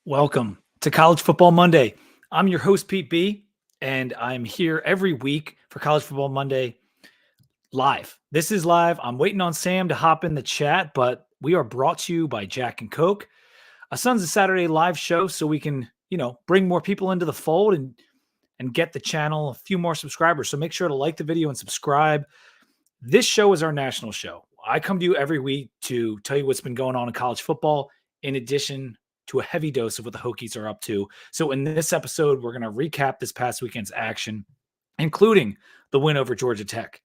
Welcome to College Football Monday. I'm your host, Pete B, and I'm here every week for College Football Monday live. This is live. I'm waiting on Sam to hop in the chat, but we are brought to you by Jack and Coke, a Sons of Saturday live show so we can, bring more people into the fold and get the channel a few more subscribers. So make sure to like the video and subscribe. This show is our national show. I come to you every week to tell you what's been going on in college football, in addition to a heavy dose of what the Hokies are up to. So in this episode, we're going to recap this past weekend's action, including the win over Georgia Tech.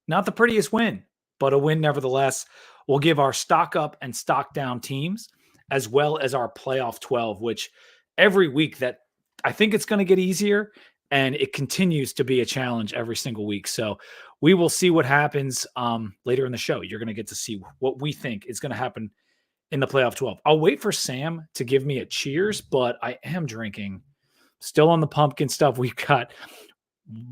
Not the prettiest win, but a win nevertheless. We'll give our stock up and stock down teams, as well as our playoff 12, which every week that I think it's going to get easier, and it continues to be a challenge every single week. So we will see what happens later in the show. You're going to get to see what we think is going to happen in the playoff 12. I'll wait for Sam to give me a cheers, but I am drinking. Still on the pumpkin stuff. We've got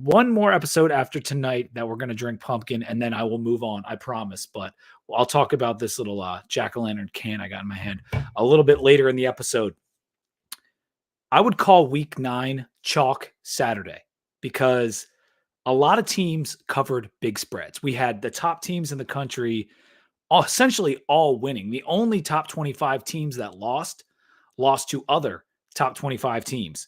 one more episode after tonight that we're going to drink pumpkin, and then I will move on, I promise. But I'll talk about this little jack-o'-lantern can I got in my hand a little bit later in the episode. I would call week 9 chalk Saturday because a lot of teams covered big spreads. We had the top teams in the country essentially all winning. The only top 25 teams that lost to other top 25 teams.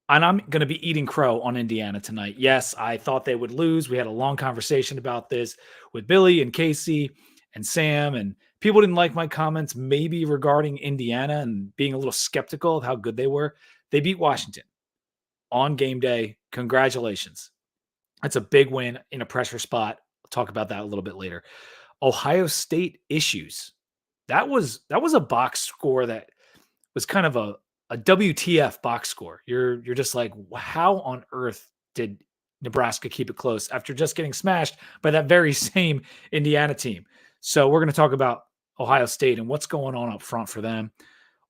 And I'm going to be eating crow on Indiana tonight. Yes, I thought they would lose. We had a long conversation about this with Billy and Casey and Sam, and people didn't like my comments maybe regarding Indiana and being a little skeptical of how good they were. They beat Washington on game day. Congratulations. That's a big win in a pressure spot. I'll talk about that a little bit later. Ohio State issues. That was a box score that was kind of a WTF box score. You're just like, how on earth did Nebraska keep it close after just getting smashed by that very same Indiana team? So we're going to talk about Ohio State and what's going on up front for them.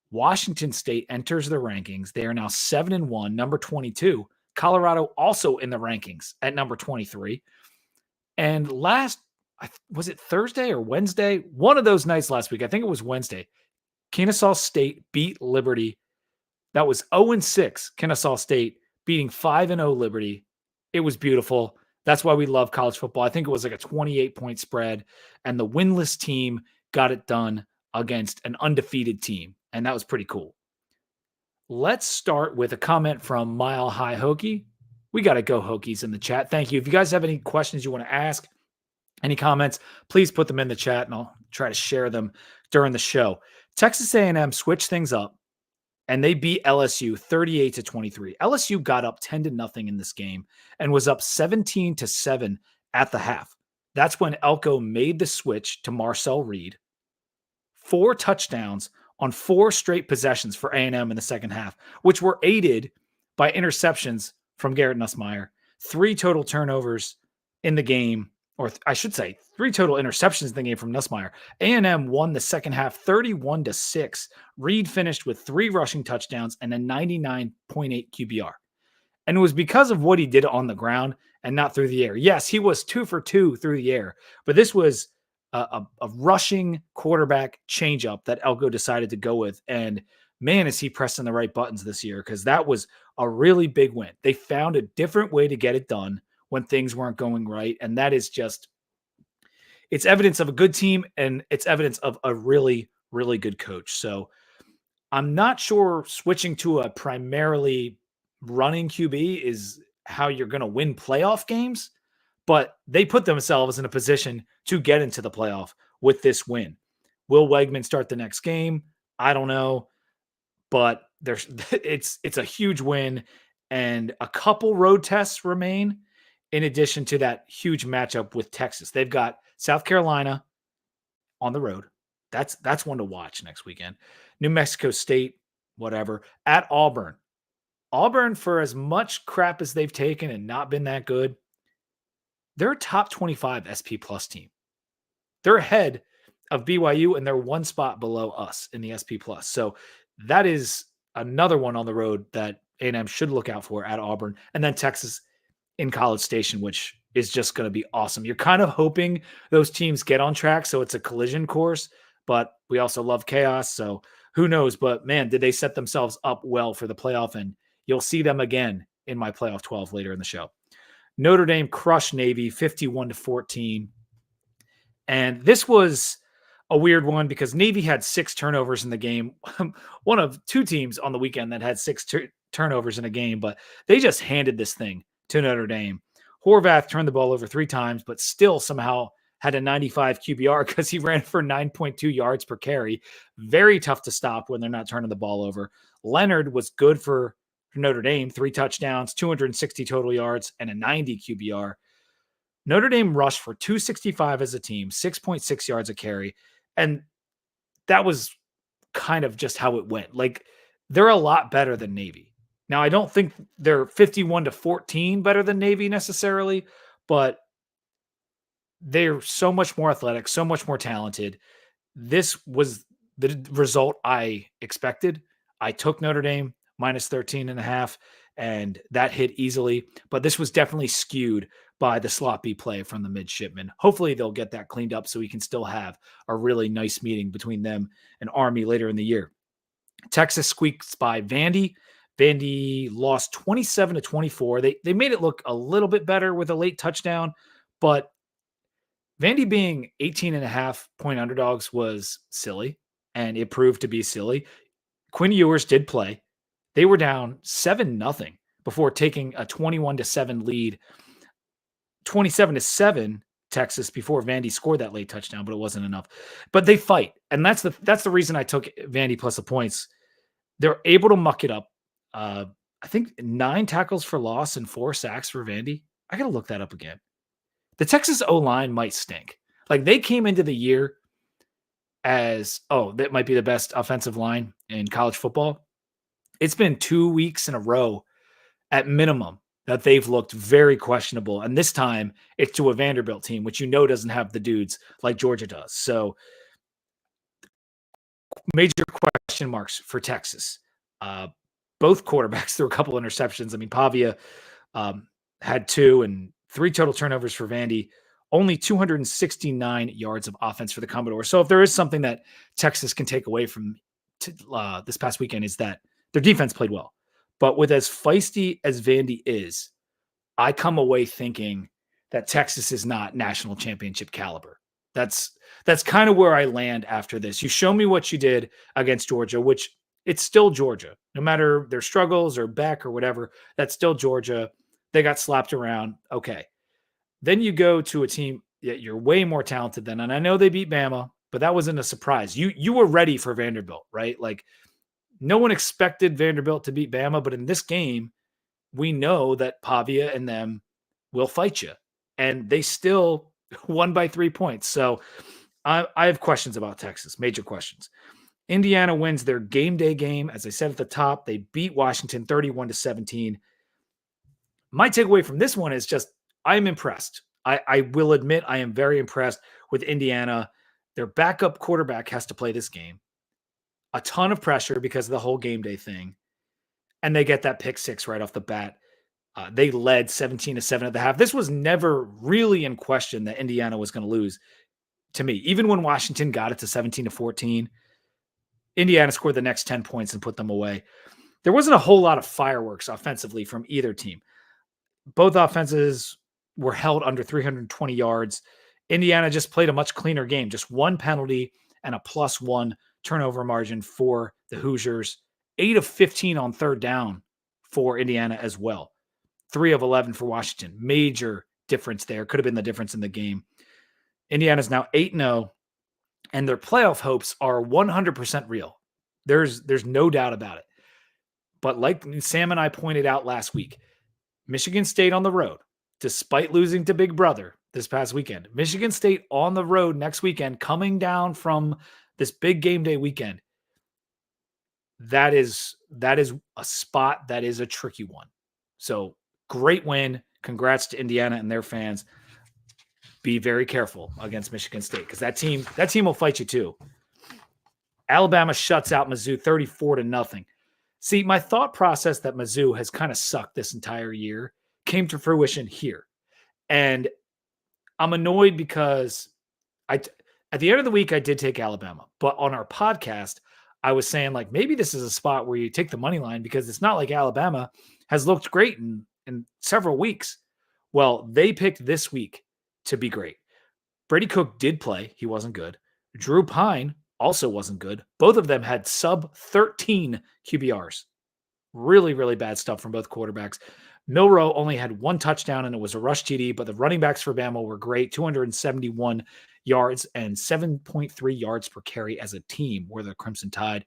Washington State enters the rankings. They are now 7-1, number 22. Colorado also in the rankings at number 23. And was it Thursday or Wednesday? One of those nights last week, I think it was Wednesday, Kennesaw State beat Liberty. That was 0-6, Kennesaw State beating 5-0 Liberty. It was beautiful. That's why we love college football. I think it was like a 28-point spread, and the winless team got it done against an undefeated team, and that was pretty cool. Let's start with a comment from Mile High Hokie. We got to go Hokies in the chat. Thank you. If you guys have any questions you want to ask, any comments, please put them in the chat, and I'll try to share them during the show. Texas A&M switched things up, and they beat LSU 38-23. LSU got up 10-0 in this game and was up 17-7 at the half. That's when Elko made the switch to Marcel Reed. 4 touchdowns on 4 straight possessions for A&M in the second half, which were aided by interceptions from Garrett Nussmeier. 3 total turnovers in the game, or I should say 3 total interceptions in the game from Nussmeier. A&M won the second half 31-6. Reed finished with 3 rushing touchdowns and a 99.8 QBR. And it was because of what he did on the ground and not through the air. Yes, he was 2 for 2 through the air, but this was a rushing quarterback changeup that Elko decided to go with. And man, is he pressing the right buttons this year, because that was a really big win. They found a different way to get it done when things weren't going right. And that is it's evidence of a good team, and it's evidence of a really, really good coach. So I'm not sure switching to a primarily running QB is how you're going to win playoff games, but they put themselves in a position to get into the playoff with this win. Will Wegman start the next game? I don't know, but it's a huge win, and a couple road tests remain in addition to that huge matchup with Texas. They've got South Carolina on the road. That's one to watch next weekend. New Mexico State, whatever. At Auburn. Auburn, for as much crap as they've taken and not been that good, they're a top 25 SP Plus team. They're ahead of BYU, and they're 1 spot below us in the SP Plus. So that is another one on the road that A&M should look out for at Auburn. And then Texas in College Station, which is just going to be awesome. You're kind of hoping those teams get on track, so it's a collision course, but we also love chaos. So who knows? But man, did they set themselves up well for the playoff? And you'll see them again in my playoff 12 later in the show. Notre Dame crushed Navy 51-14. And this was a weird one because Navy had 6 turnovers in the game. One of 2 teams on the weekend that had 6 turnovers in a game, but they just handed this thing to Notre Dame. Horvath turned the ball over 3 times, but still somehow had a 95 QBR because he ran for 9.2 yards per carry. Very tough to stop when they're not turning the ball over. Leonard was good for Notre Dame, 3 touchdowns, 260 total yards, and a 90 QBR. Notre Dame rushed for 265 as a team, 6.6 yards a carry. And that was kind of just how it went. Like, they're a lot better than Navy. Now, I don't think they're 51-14 better than Navy necessarily, but they're so much more athletic, so much more talented. This was the result I expected. I took Notre Dame minus 13.5, and that hit easily. But this was definitely skewed by the sloppy play from the midshipmen. Hopefully they'll get that cleaned up so we can still have a really nice meeting between them and Army later in the year. Texas squeaks by Vandy. Vandy lost 27-24. They made it look a little bit better with a late touchdown, but Vandy being 18.5-point underdogs was silly, and it proved to be silly. Quinn Ewers did play. They were down 7-0 before taking a 21-7 lead. 27-7 Texas before Vandy scored that late touchdown, but it wasn't enough. But they fight, and that's the reason I took Vandy plus the points. They're able to muck it up. I think 9 tackles for loss and 4 sacks for Vandy. I got to look that up again. The Texas O-line might stink. Like, they came into the year as, that might be the best offensive line in college football. It's been 2 weeks in a row at minimum that they've looked very questionable. And this time it's to a Vanderbilt team, which doesn't have the dudes like Georgia does. So major question marks for Texas. Both quarterbacks threw a couple interceptions. I mean, Pavia had 2 and 3 total turnovers for Vandy, only 269 yards of offense for the Commodores. So if there is something that Texas can take away from this past weekend, is that their defense played well. But with as feisty as Vandy is, I come away thinking that Texas is not national championship caliber. That's kind of where I land after this. You show me what you did against Georgia, which it's still Georgia. No matter their struggles or Beck or whatever, that's still Georgia. They got slapped around. Okay. Then you go to a team that you're way more talented than, and I know they beat Bama, but that wasn't a surprise. You were ready for Vanderbilt, right? Like, no one expected Vanderbilt to beat Bama, but in this game, we know that Pavia and them will fight you, and they still won by 3 points. So I have questions about Texas, major questions. Indiana wins their game day game. As I said at the top, they beat Washington 31-17. My takeaway from this one is just, I'm impressed. I will admit I am very impressed with Indiana. Their backup quarterback has to play this game. A ton of pressure because of the whole game day thing. And they get that pick 6 right off the bat. They led 17-7 at the half. This was never really in question that Indiana was going to lose to me. Even when Washington got it to 17-14, Indiana scored the next 10 points and put them away. There wasn't a whole lot of fireworks offensively from either team. Both offenses were held under 320 yards. Indiana just played a much cleaner game. Just 1 penalty and a +1 turnover margin for the Hoosiers. 8 of 15 on third down for Indiana as well. 3 of 11 for Washington. Major difference there. Could have been the difference in the game. Indiana's now 8-0, and their playoff hopes are 100% real. There's no doubt about it. But like Sam and I pointed out last week, Michigan State on the road, despite losing to Big Brother this past weekend. Michigan State on the road next weekend, coming down from this big game day weekend. That is a spot that is a tricky one. So great win. Congrats to Indiana and their fans. Be very careful against Michigan State because that team will fight you too. Alabama shuts out Mizzou 34-0. See, my thought process that Mizzou has kind of sucked this entire year came to fruition here. And I'm annoyed because at the end of the week, I did take Alabama. But on our podcast, I was saying like maybe this is a spot where you take the money line because it's not like Alabama has looked great in several weeks. Well, they picked this week to be great. Brady Cook did play. He wasn't good. Drew Pine also wasn't good. Both of them had sub 13 QBRs. Really, really bad stuff from both quarterbacks. Milroe only had one touchdown, and it was a rush TD, but the running backs for Bama were great. 271 yards and 7.3 yards per carry as a team were the Crimson Tide.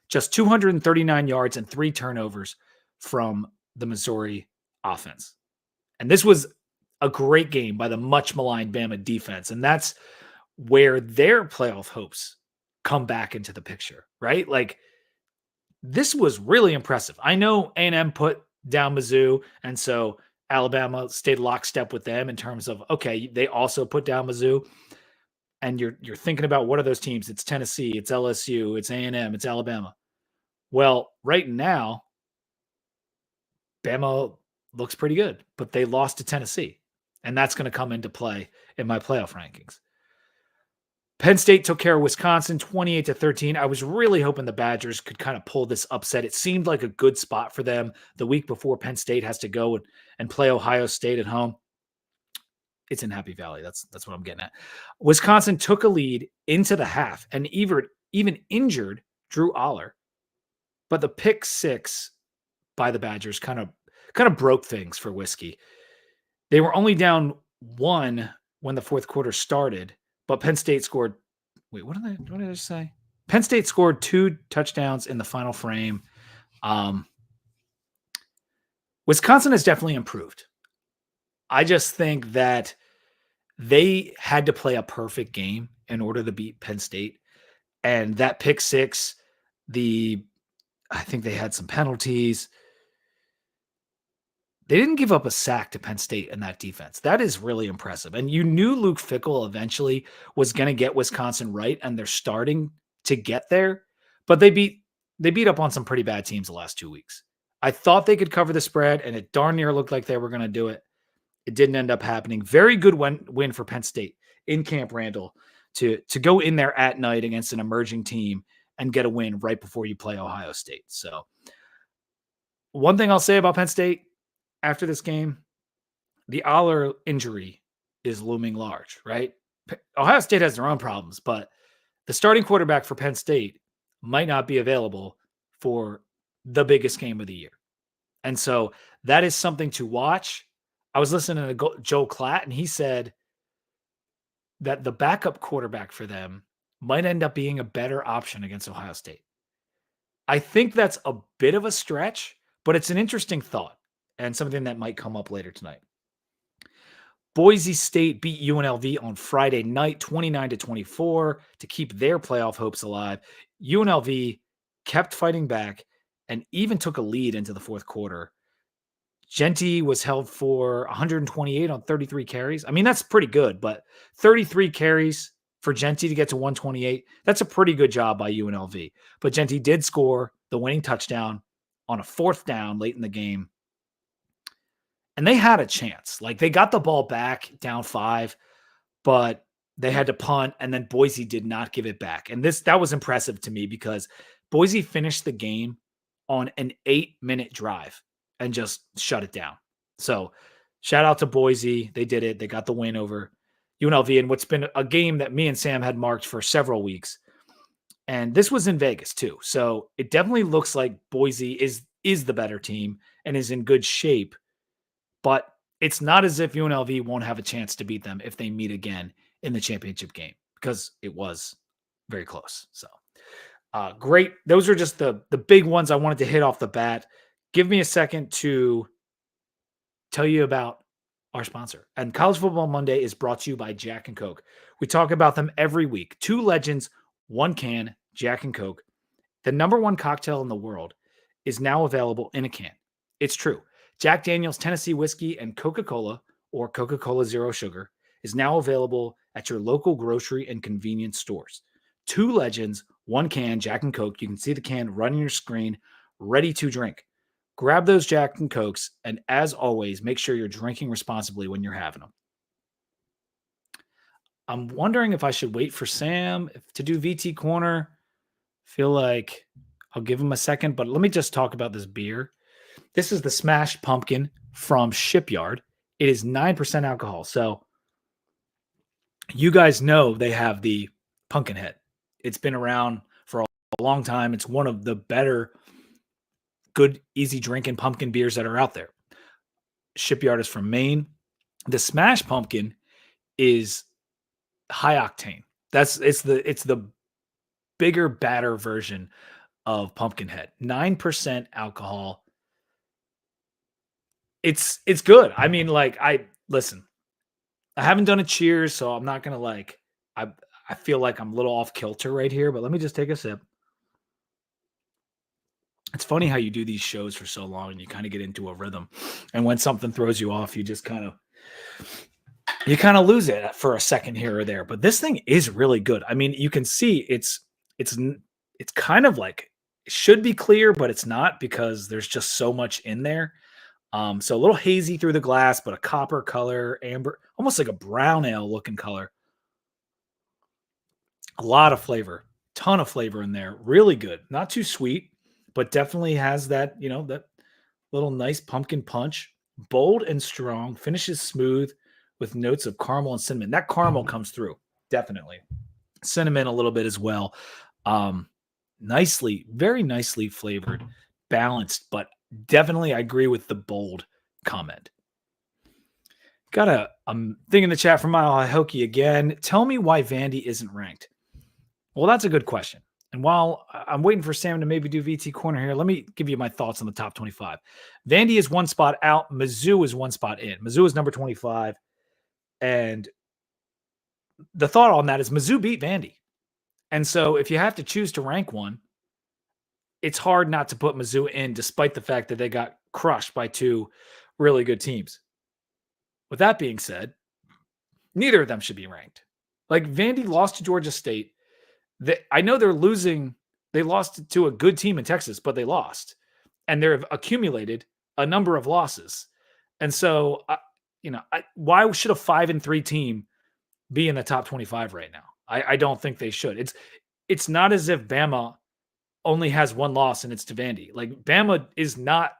Just 239 yards and 3 turnovers from the Missouri offense. And this was a great game by the much maligned Bama defense. And that's where their playoff hopes come back into the picture, right? Like, this was really impressive. I know A&M put down Mizzou, and so Alabama stayed lockstep with them in terms of, okay, they also put down Mizzou. And you're thinking about what are those teams? It's Tennessee, it's LSU, it's A&M, it's Alabama. Well, right now, Bama looks pretty good, but they lost to Tennessee, and that's going to come into play in my playoff rankings. Penn State took care of Wisconsin 28-13. I was really hoping the Badgers could kind of pull this upset. It seemed like a good spot for them the week before Penn State has to go and play Ohio State at home. It's in Happy Valley. That's what I'm getting at. Wisconsin took a lead into the half and even injured Drew Aller. But the pick six by the Badgers kind of broke things for Whiskey. They were only down 1 when the fourth quarter started, but Penn State scored. Wait, what did I say? Penn State scored 2 touchdowns in the final frame. Wisconsin has definitely improved. I just think that they had to play a perfect game in order to beat Penn State. And that pick six, I think they had some penalties. They didn't give up a sack to Penn State in that defense. That is really impressive. And you knew Luke Fickell eventually was going to get Wisconsin right, and they're starting to get there. But they beat up on some pretty bad teams the last 2 weeks. I thought they could cover the spread, and it darn near looked like they were going to do it. It didn't end up happening. Very good win for Penn State in Camp Randall to go in there at night against an emerging team and get a win right before you play Ohio State. So one thing I'll say about Penn State after this game, the Aller injury is looming large, right? Ohio State has their own problems, but the starting quarterback for Penn State might not be available for the biggest game of the year. And so that is something to watch. I was listening to Joe Klatt, and he said that the backup quarterback for them might end up being a better option against Ohio State. I think that's a bit of a stretch, but it's an interesting thought and something that might come up later tonight. Boise State beat UNLV on Friday night, 29-24, to keep their playoff hopes alive. UNLV kept fighting back and even took a lead into the fourth quarter. Genty was held for 128 on 33 carries. I mean, that's pretty good, but 33 carries for Genty to get to 128, that's a pretty good job by UNLV. But Genty did score the winning touchdown on a 4th down late in the game. And they had a chance. Like, they got the ball back down 5, but they had to punt, and then Boise did not give it back. And that was impressive to me because Boise finished the game on an 8-minute drive and just shut it down. So shout out to Boise. They did it. They got the win over UNLV in what's been a game that me and Sam had marked for several weeks. And this was in Vegas too. So it definitely looks like Boise is the better team and is in good shape. But it's not as if UNLV won't have a chance to beat them if they meet again in the championship game, because it was very close. So great. Those are just the big ones I wanted to hit off the bat. Give me a second to tell you about our sponsor. And College Football Monday is brought to you by Jack and Coke. We talk about them every week. 2 legends, 1 can, Jack and Coke. The #1 cocktail in the world is now available in a can. It's true. Jack Daniel's Tennessee Whiskey and Coca-Cola, or Coca-Cola Zero Sugar, is now available at your local grocery and convenience stores. 2 legends, 1 can, Jack and Coke. You can see the can running your screen, ready to drink. Grab those Jack and Cokes, and as always, make sure you're drinking responsibly when you're having them. I'm wondering if I should wait for Sam to do VT Corner. Feel like I'll give them a second, but let me just talk about this beer. This is the Smashed Pumpkin from Shipyard. It is 9% alcohol. So you guys know they have the Pumpkinhead. It's been around for a long time. It's one of the better, good, easy drinking pumpkin beers that are out there. Shipyard is from Maine. The Smash Pumpkin is high octane. It's the bigger, badder version of Pumpkinhead. 9% alcohol. It's good. I mean, like, listen. I haven't done a cheers, so I'm not gonna I feel like I'm a little off kilter right here, but let me just take a sip. It's funny how you do these shows for so long and you kind of get into a rhythm. And when something throws you off, you just kind of lose it for a second here or there. But this thing is really good. I mean, you can see it's kind of like it should be clear, but it's not because there's just so much in there. So a little hazy through the glass, but a copper color, amber, almost like a brown ale looking color. A lot of flavor, ton of flavor in there. Really good. Not too sweet, but definitely has that, that little nice pumpkin punch. Bold and strong, finishes smooth with notes of caramel and cinnamon. That caramel comes through, definitely. Cinnamon a little bit as well. Very nicely flavored, balanced, but definitely I agree with the bold comment. Got a thing in the chat from Mile High Hokie again. Tell me why Vandy isn't ranked. Well, that's a good question. And while I'm waiting for Sam to maybe do VT Corner here, let me give you my thoughts on the top 25. Vandy is one spot out. Mizzou is one spot in. Mizzou is number 25. And the thought on that is Mizzou beat Vandy. And so if you have to choose to rank one, it's hard not to put Mizzou in despite the fact that they got crushed by two really good teams. With that being said, neither of them should be ranked. Like Vandy lost to Georgia State. I know they're losing. They lost to a good team in Texas, but they lost. And they've accumulated a number of losses. And so, why should a 5-3 team be in the top 25 right now? I don't think they should. It's not as if Bama only has one loss and it's to Vandy. Like Bama is not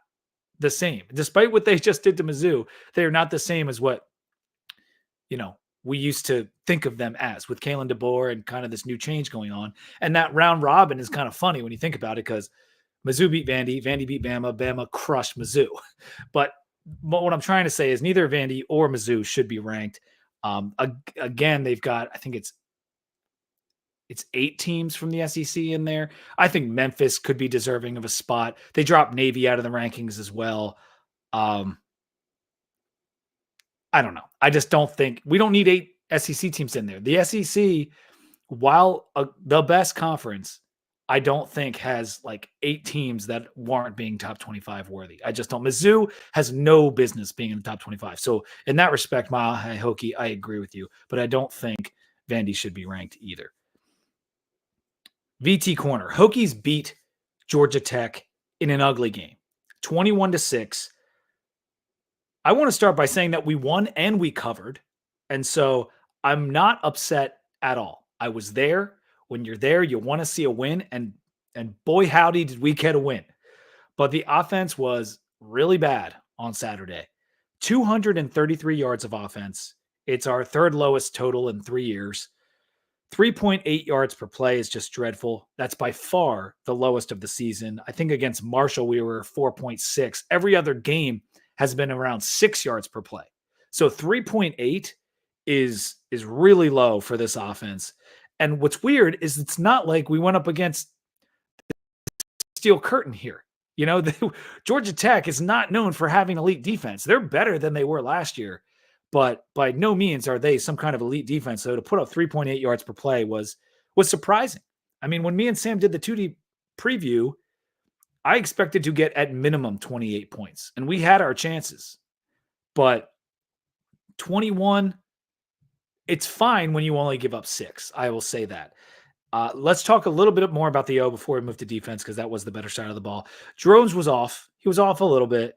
the same. Despite what they just did to Mizzou, they are not the same as what, we used to think of them as with Kalen DeBoer and kind of this new change going on. And that round robin is kind of funny when you think about it because Mizzou beat Vandy, Vandy beat Bama, Bama crushed Mizzou. But what I'm trying to say is neither Vandy or Mizzou should be ranked. Again, they've got, I think it's 8 teams from the SEC in there. I think Memphis could be deserving of a spot. They dropped Navy out of the rankings as well. I don't know. I just don't think we don't need 8 SEC teams in there. The SEC, while the best conference, I don't think has like 8 teams that warrant being top 25 worthy. I just don't. Mizzou has no business being in the top 25. So in that respect, Mile High Hokie, I agree with you, but I don't think Vandy should be ranked either. VT Corner. Hokies beat Georgia Tech in an ugly game, 21-6. I want to start by saying that we won and we covered. And so I'm not upset at all. I was there. When you're there, you want to see a win. And boy, howdy, did we get a win. But the offense was really bad on Saturday. 233 yards of offense. It's our third lowest total in 3 years. 3.8 yards per play is just dreadful. That's by far the lowest of the season. I think against Marshall, we were 4.6. Every other game has been around 6 yards per play. So 3.8 is really low for this offense. And what's weird is it's not like we went up against the steel curtain here. Georgia Tech is not known for having elite defense. They're better than they were last year, but by no means are they some kind of elite defense. So to put up 3.8 yards per play was surprising. I mean, when me and Sam did the 2D preview, I expected to get at minimum 28 points, and we had our chances. But 21, it's fine when you only give up 6. I will say that. Let's talk a little bit more about the O before we move to defense because that was the better side of the ball. Jones was off. He was off a little bit.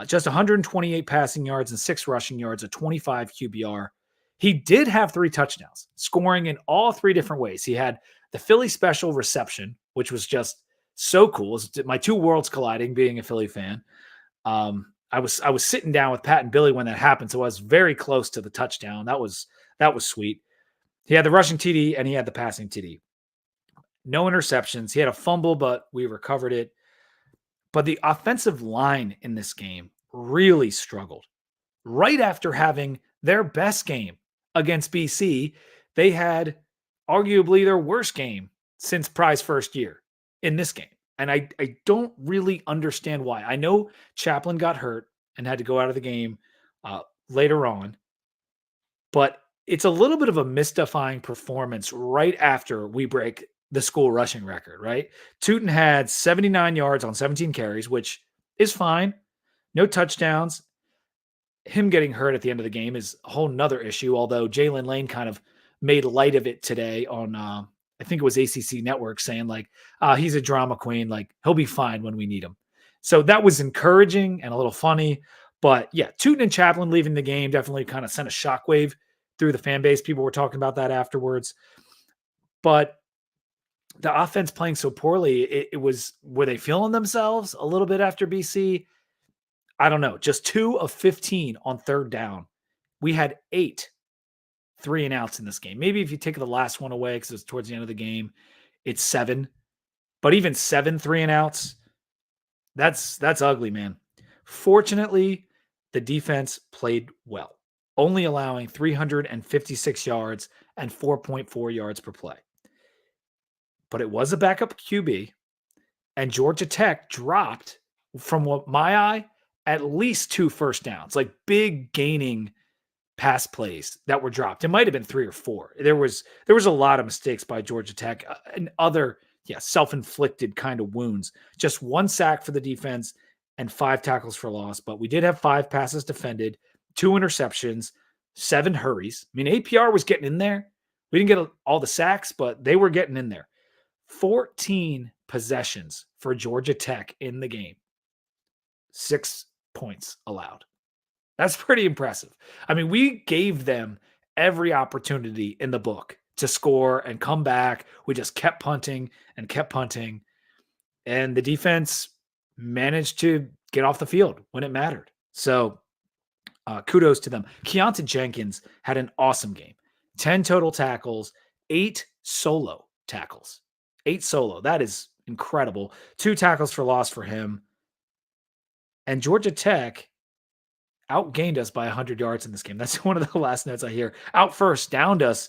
Just 128 passing yards and 6 rushing yards, a 25 QBR. He did have 3 touchdowns, scoring in all 3 different ways. He had The Philly special reception, which was just so cool. It was my two worlds colliding, being a Philly fan. I was sitting down with Pat and Billy when that happened, so I was very close to the touchdown. That was sweet. He had the rushing TD and he had the passing TD. No interceptions. He had a fumble, but we recovered it. But the offensive line in this game really struggled. Right after having their best game against BC, they had arguably their worst game since Pry's first year in this game. And I don't really understand why. I know Chaplin got hurt and had to go out of the game later on, but it's a little bit of a mystifying performance right after we break the school rushing record, right? Tootin had 79 yards on 17 carries, which is fine. No touchdowns. Him getting hurt at the end of the game is a whole nother issue, although Jalen Lane kind of made light of it today on, I think it was ACC Network, saying like, he's a drama queen. Like, he'll be fine when we need him. So that was encouraging and a little funny. But yeah, Tootin and Chaplin leaving the game definitely kind of sent a shockwave through the fan base. People were talking about that afterwards. But the offense playing so poorly, were they feeling themselves a little bit after BC? I don't know. Just 2 of 15 on third down. We had 8 3-and-outs in this game. Maybe if you take the last one away because it's towards the end of the game, it's 7. But even 7 3-and-outs, that's ugly, man. Fortunately, the defense played well, only allowing 356 yards and 4.4 yards per play. But it was a backup QB, and Georgia Tech dropped, from what my eye, at least 2 first downs, like big gaining pass plays that were dropped. It might have been 3 or 4. There was a lot of mistakes by Georgia Tech and other self-inflicted kind of wounds. Just 1 sack for the defense and 5 tackles for loss. But we did have 5 passes defended, 2 interceptions, 7 hurries. I mean, APR was getting in there. We didn't get all the sacks, but they were getting in there. 14 possessions for Georgia Tech in the game. 6 points allowed. That's pretty impressive. I mean, we gave them every opportunity in the book to score and come back. We just kept punting and kept punting. And the defense managed to get off the field when it mattered. So kudos to them. Keontae Jenkins had an awesome game. 10 total tackles, 8 solo tackles. 8 solo. That is incredible. 2 tackles for loss for him. And Georgia Tech outgained us by 100 yards in this game. That's one of the last notes I hear. Out first, downed us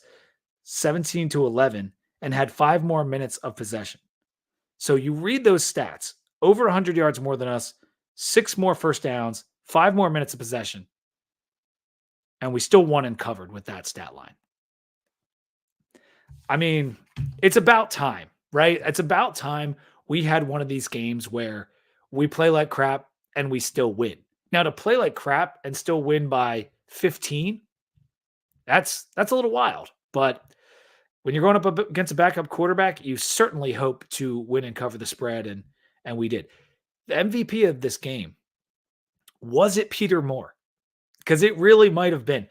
17-11 and had 5 more minutes of possession. So you read those stats, over 100 yards more than us, 6 more first downs, 5 more minutes of possession. And we still won and covered with that stat line. I mean, it's about time, right? It's about time we had one of these games where we play like crap and we still win. Now, to play like crap and still win by 15, that's a little wild. But when you're going up against a backup quarterback, you certainly hope to win and cover the spread, and we did. The MVP of this game, was it Peter Moore? Because it really might have been.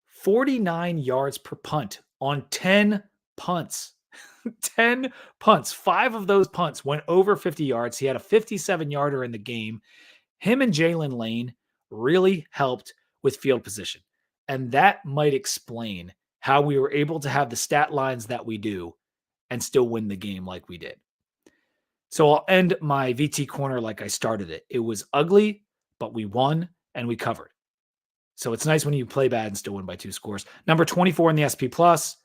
49 yards per punt on 10 punts. 10 punts. 5 of those punts went over 50 yards. He had a 57-yarder in the game. Him and Jalen Lane really helped with field position. And that might explain how we were able to have the stat lines that we do and still win the game like we did. So I'll end my VT corner like I started it. It was ugly, but we won and we covered. So it's nice when you play bad and still win by 2 scores. Number 24 in the SP Plus.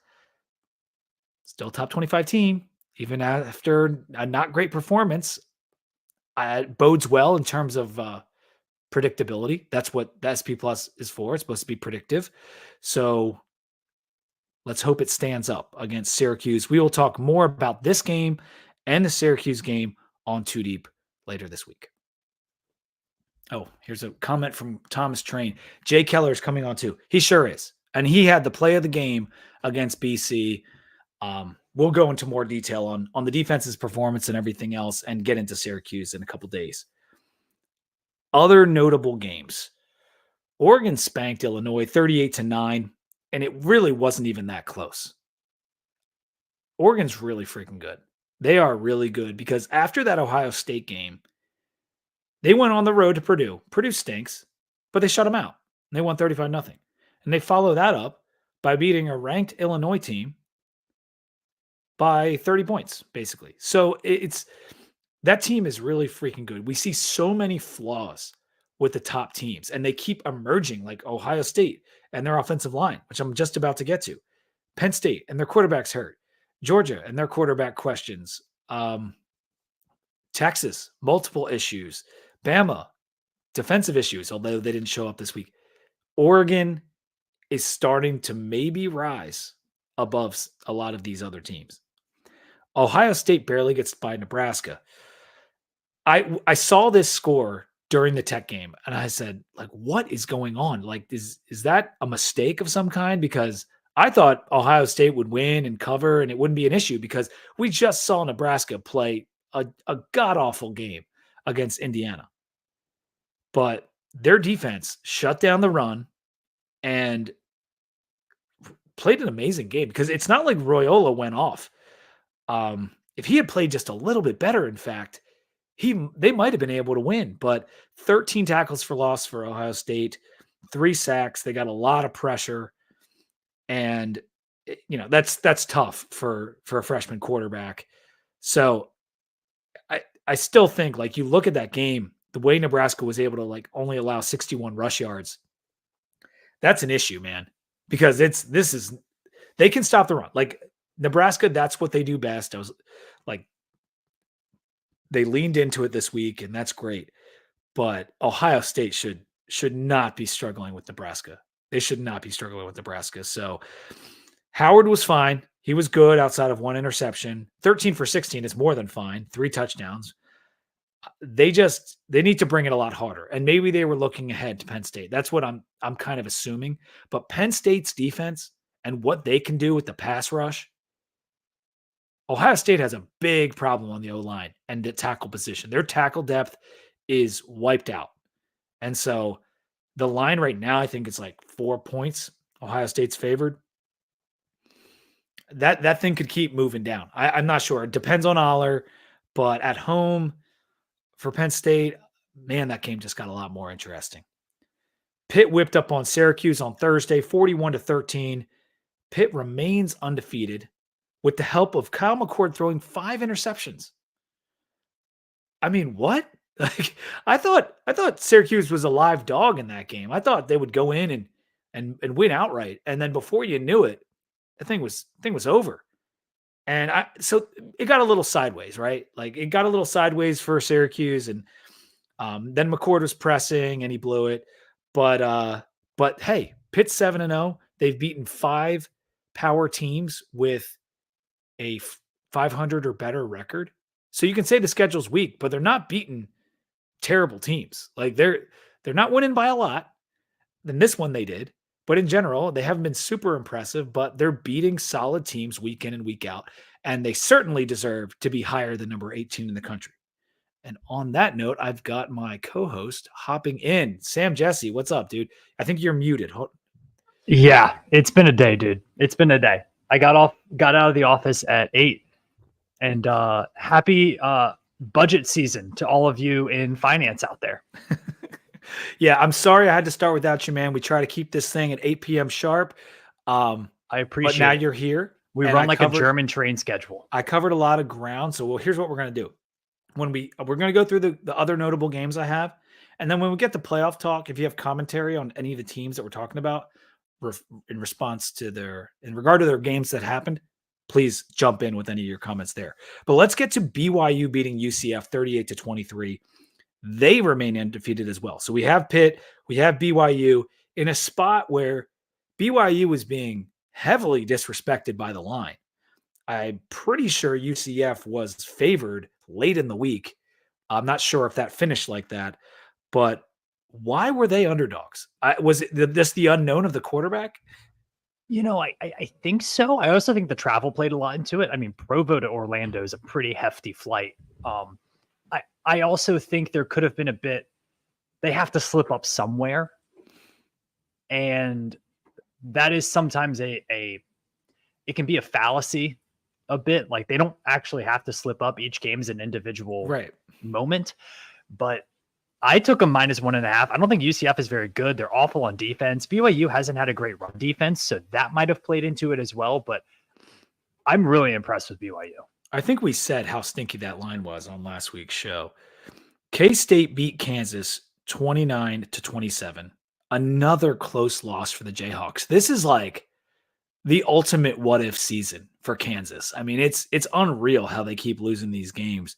Still top 25 team, even after a not great performance. It bodes well in terms of predictability. That's what the SP Plus is for. It's supposed to be predictive. So let's hope it stands up against Syracuse. We will talk more about this game and the Syracuse game on Too Deep later this week. Oh, here's a comment from Thomas Train. Jay Keller is coming on too. He sure is. And he had the play of the game against BC. We'll go into more detail on the defense's performance and everything else and get into Syracuse in a couple days. Other notable games. Oregon spanked Illinois 38-9, and it really wasn't even that close. Oregon's really freaking good. They are really good because after that Ohio State game, they went on the road to Purdue. Purdue stinks, but they shut them out. They won 35-0. And they follow that up by beating a ranked Illinois team by 30 points, basically. So it's that team is really freaking good. We see so many flaws with the top teams, and they keep emerging, like Ohio State and their offensive line, which I'm just about to get to. Penn State and their quarterback's hurt. Georgia and their quarterback questions. Texas, multiple issues. Bama, defensive issues, although they didn't show up this week. Oregon is starting to maybe rise above a lot of these other teams. Ohio State barely gets by Nebraska. I saw this score during the Tech game, and I said, like, what is going on? Like, is that a mistake of some kind? Because I thought Ohio State would win and cover, and it wouldn't be an issue because we just saw Nebraska play a god-awful game against Indiana. But their defense shut down the run and played an amazing game because it's not like Royola went off. If he had played just a little bit better, in fact, they might have been able to win. But 13 tackles for loss for Ohio State, 3 sacks. They got a lot of pressure, and that's tough for a freshman quarterback. So I still think, like, you look at that game, the way Nebraska was able to like only allow 61 rush yards. That's an issue, man, because they can stop the run. Like Nebraska, that's what they do best. I was like, they leaned into it this week, and that's great. But Ohio State should not be struggling with Nebraska. They should not be struggling with Nebraska. So Howard was fine. He was good outside of 1 interception. 13 for 16 is more than fine. 3 touchdowns. They need to bring it a lot harder. And maybe they were looking ahead to Penn State. That's what I'm kind of assuming. But Penn State's defense and what they can do with the pass rush, Ohio State has a big problem on the O-line and the tackle position. Their tackle depth is wiped out. And so the line right now, I think it's like 4 points. Ohio State's favored. That thing could keep moving down. I'm not sure. It depends on Aller, but at home for Penn State, man, that game just got a lot more interesting. Pitt whipped up on Syracuse on Thursday, 41-13. Pitt remains undefeated with the help of Kyle McCord throwing 5 interceptions. I mean, what? Like, I thought Syracuse was a live dog in that game. I thought they would go in and win outright, and then before you knew it, the thing was over. And so it got a little sideways, right? Like it got a little sideways for Syracuse, and then McCord was pressing and he blew it. But hey, Pitt's 7-0. They've beaten 5 power teams with a 500 or better record. So you can say the schedule's weak, but they're not beating terrible teams. Like they're not winning by a lot. Then this one they did. But in general, they haven't been super impressive, but they're beating solid teams week in and week out. And they certainly deserve to be higher than number 18 in the country. And on that note, I've got my co-host hopping in. Sam Jesse, what's up, dude? I think you're muted. Yeah, it's been a day, dude. It's been a day. I got out of the office at 8. And happy budget season to all of you in finance out there. Yeah, I'm sorry I had to start without you, man. We try to keep this thing at 8 p.m. sharp. I appreciate it. But now you're here. We run like a German train schedule. I covered a lot of ground. So here's what we're going to do. We're going to go through the other notable games I have. And then when we get to playoff talk, if you have commentary on any of the teams that we're talking about in regard to their games that happened, please jump in with any of your comments there. But let's get to BYU beating UCF 38-23. They remain undefeated as well. So we have Pitt, we have BYU in a spot where BYU was being heavily disrespected by the line. I'm pretty sure UCF was favored late in the week. I'm not sure if that finished like that, but why were they underdogs? Was it just the unknown of the quarterback? I think so. I also think the travel played a lot into it. I mean, Provo to Orlando is a pretty hefty flight. I also think there could have been they have to slip up somewhere. And that is sometimes it can be a fallacy a bit. Like they don't actually have to slip up. Each game is an individual moment. But I took them -1.5. I don't think UCF is very good. They're awful on defense. BYU hasn't had a great run defense, so that might have played into it as well. But I'm really impressed with BYU. I think we said how stinky that line was on last week's show. K-State beat Kansas 29-27. Another close loss for the Jayhawks. This is like the ultimate what if season for Kansas. I mean, it's unreal how they keep losing these games.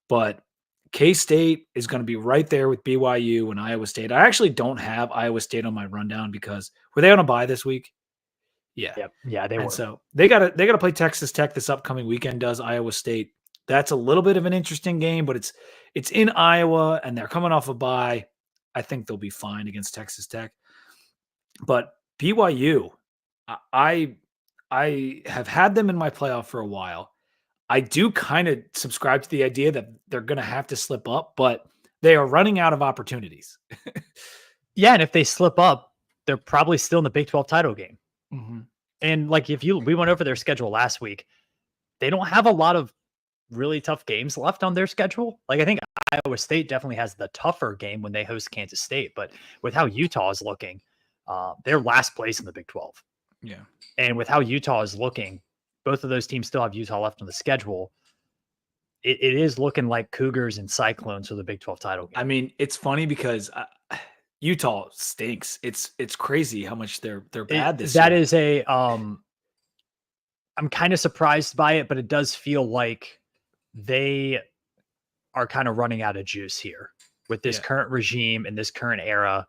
But K-State is going to be right there with BYU and Iowa State. I actually don't have Iowa State on my rundown because were they on a bye this week? Yeah. Yep. Yeah, they were. So they gotta play Texas Tech this upcoming weekend, does Iowa State. That's a little bit of an interesting game, but it's in Iowa and they're coming off a bye. I think they'll be fine against Texas Tech. But BYU, I have had them in my playoff for a while. I do kind of subscribe to the idea that they're going to have to slip up, but they are running out of opportunities. Yeah, and if they slip up, they're probably still in the Big 12 title game. Mm-hmm. And like we went over their schedule last week, they don't have a lot of really tough games left on their schedule. Like I think Iowa State definitely has the tougher game when they host Kansas State, but with how Utah is looking, they're last place in the Big 12. Yeah. And with how Utah is looking, both of those teams still have Utah left on the schedule. It is looking like Cougars and Cyclones for the Big 12 title game. I mean, it's funny because Utah stinks. It's crazy how much they're bad this year. That is I'm kind of surprised by it, but it does feel like they are kind of running out of juice here with this current regime and this current era.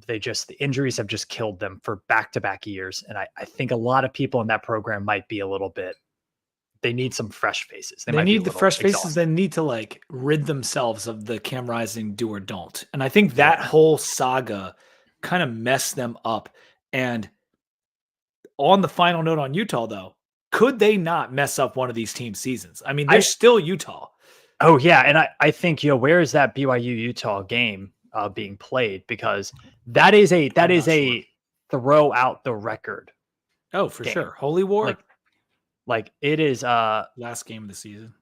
The injuries have just killed them for back-to-back years. And I think a lot of people in that program might be a little bit, they need some fresh faces. They need the fresh faces. They need to like rid themselves of the Cam Rising do or don't. And I think that whole saga kind of messed them up. And on the final note on Utah, though, could they not mess up one of these team seasons? I mean, they're still Utah. Oh, yeah. And I think, where is that BYU Utah game being played? Because that is a throw out the record. Oh, for sure. Holy War. Like it is last game of the season.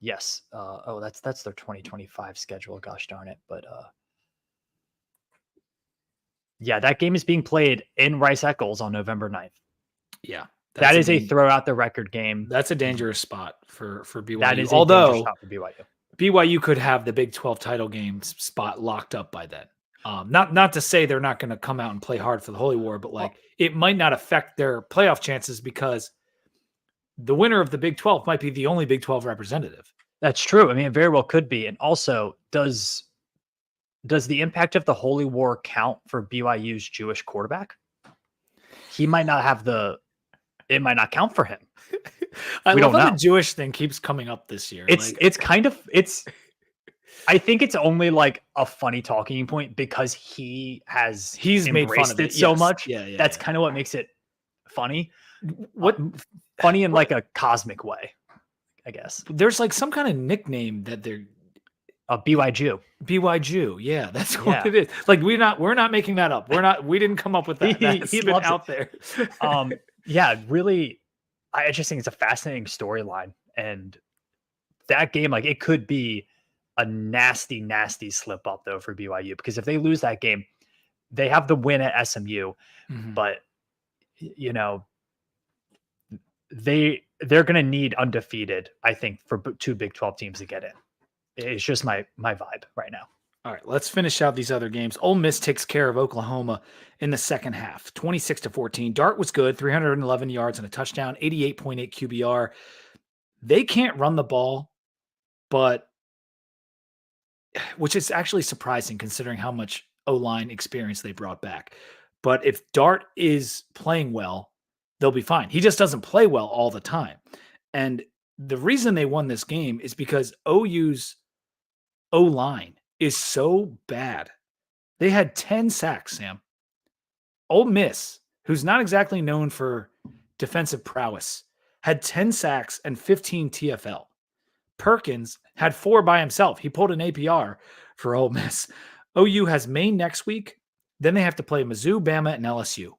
Yes. That's their 2025 schedule. Gosh darn it. But yeah, that game is being played in Rice-Eccles on November 9th. Yeah. That is a throw out the record game. That's a dangerous spot for BYU. That is a dangerous spot for BYU. BYU could have the Big 12 title game spot locked up by then. Not to say they're not going to come out and play hard for the Holy War, but it might not affect their playoff chances because the winner of the Big 12 might be the only Big 12 representative. That's true. I mean, it very well could be. And also, does the impact of the Holy War count for BYU's Jewish quarterback? He might not have it might not count for him. I love how the Jewish thing keeps coming up this year. I think it's only like a funny talking point because he's made fun of it so much. Yeah, that's kind of what makes it funny. Funny in like a cosmic way, I guess. There's like some kind of nickname that they're BY Jew. BY Jew. Yeah, that's what it is. Like we're not making that up. We didn't come up with that. He's been out there. Yeah, really. I just think it's a fascinating storyline. And that game, like it could be a nasty, nasty slip up though for BYU, because if they lose that game, they have the win at SMU, but they're going to need undefeated, I think, for two Big 12 teams to get in. It's just my vibe right now. All right, let's finish out these other games. Ole Miss takes care of Oklahoma in the second half, 26-14. Dart was good, 311 yards and a touchdown, 88.8 QBR. They can't run the ball, which is actually surprising considering how much O-line experience they brought back. But if Dart is playing well, they'll be fine. He just doesn't play well all the time. And the reason they won this game is because OU's O-line is so bad. They had 10 sacks, Sam. Ole Miss, who's not exactly known for defensive prowess, had 10 sacks and 15 TFL. Perkins had 4 by himself. He pulled an APR for Ole Miss. OU has Maine next week. Then they have to play Mizzou, Bama, and LSU.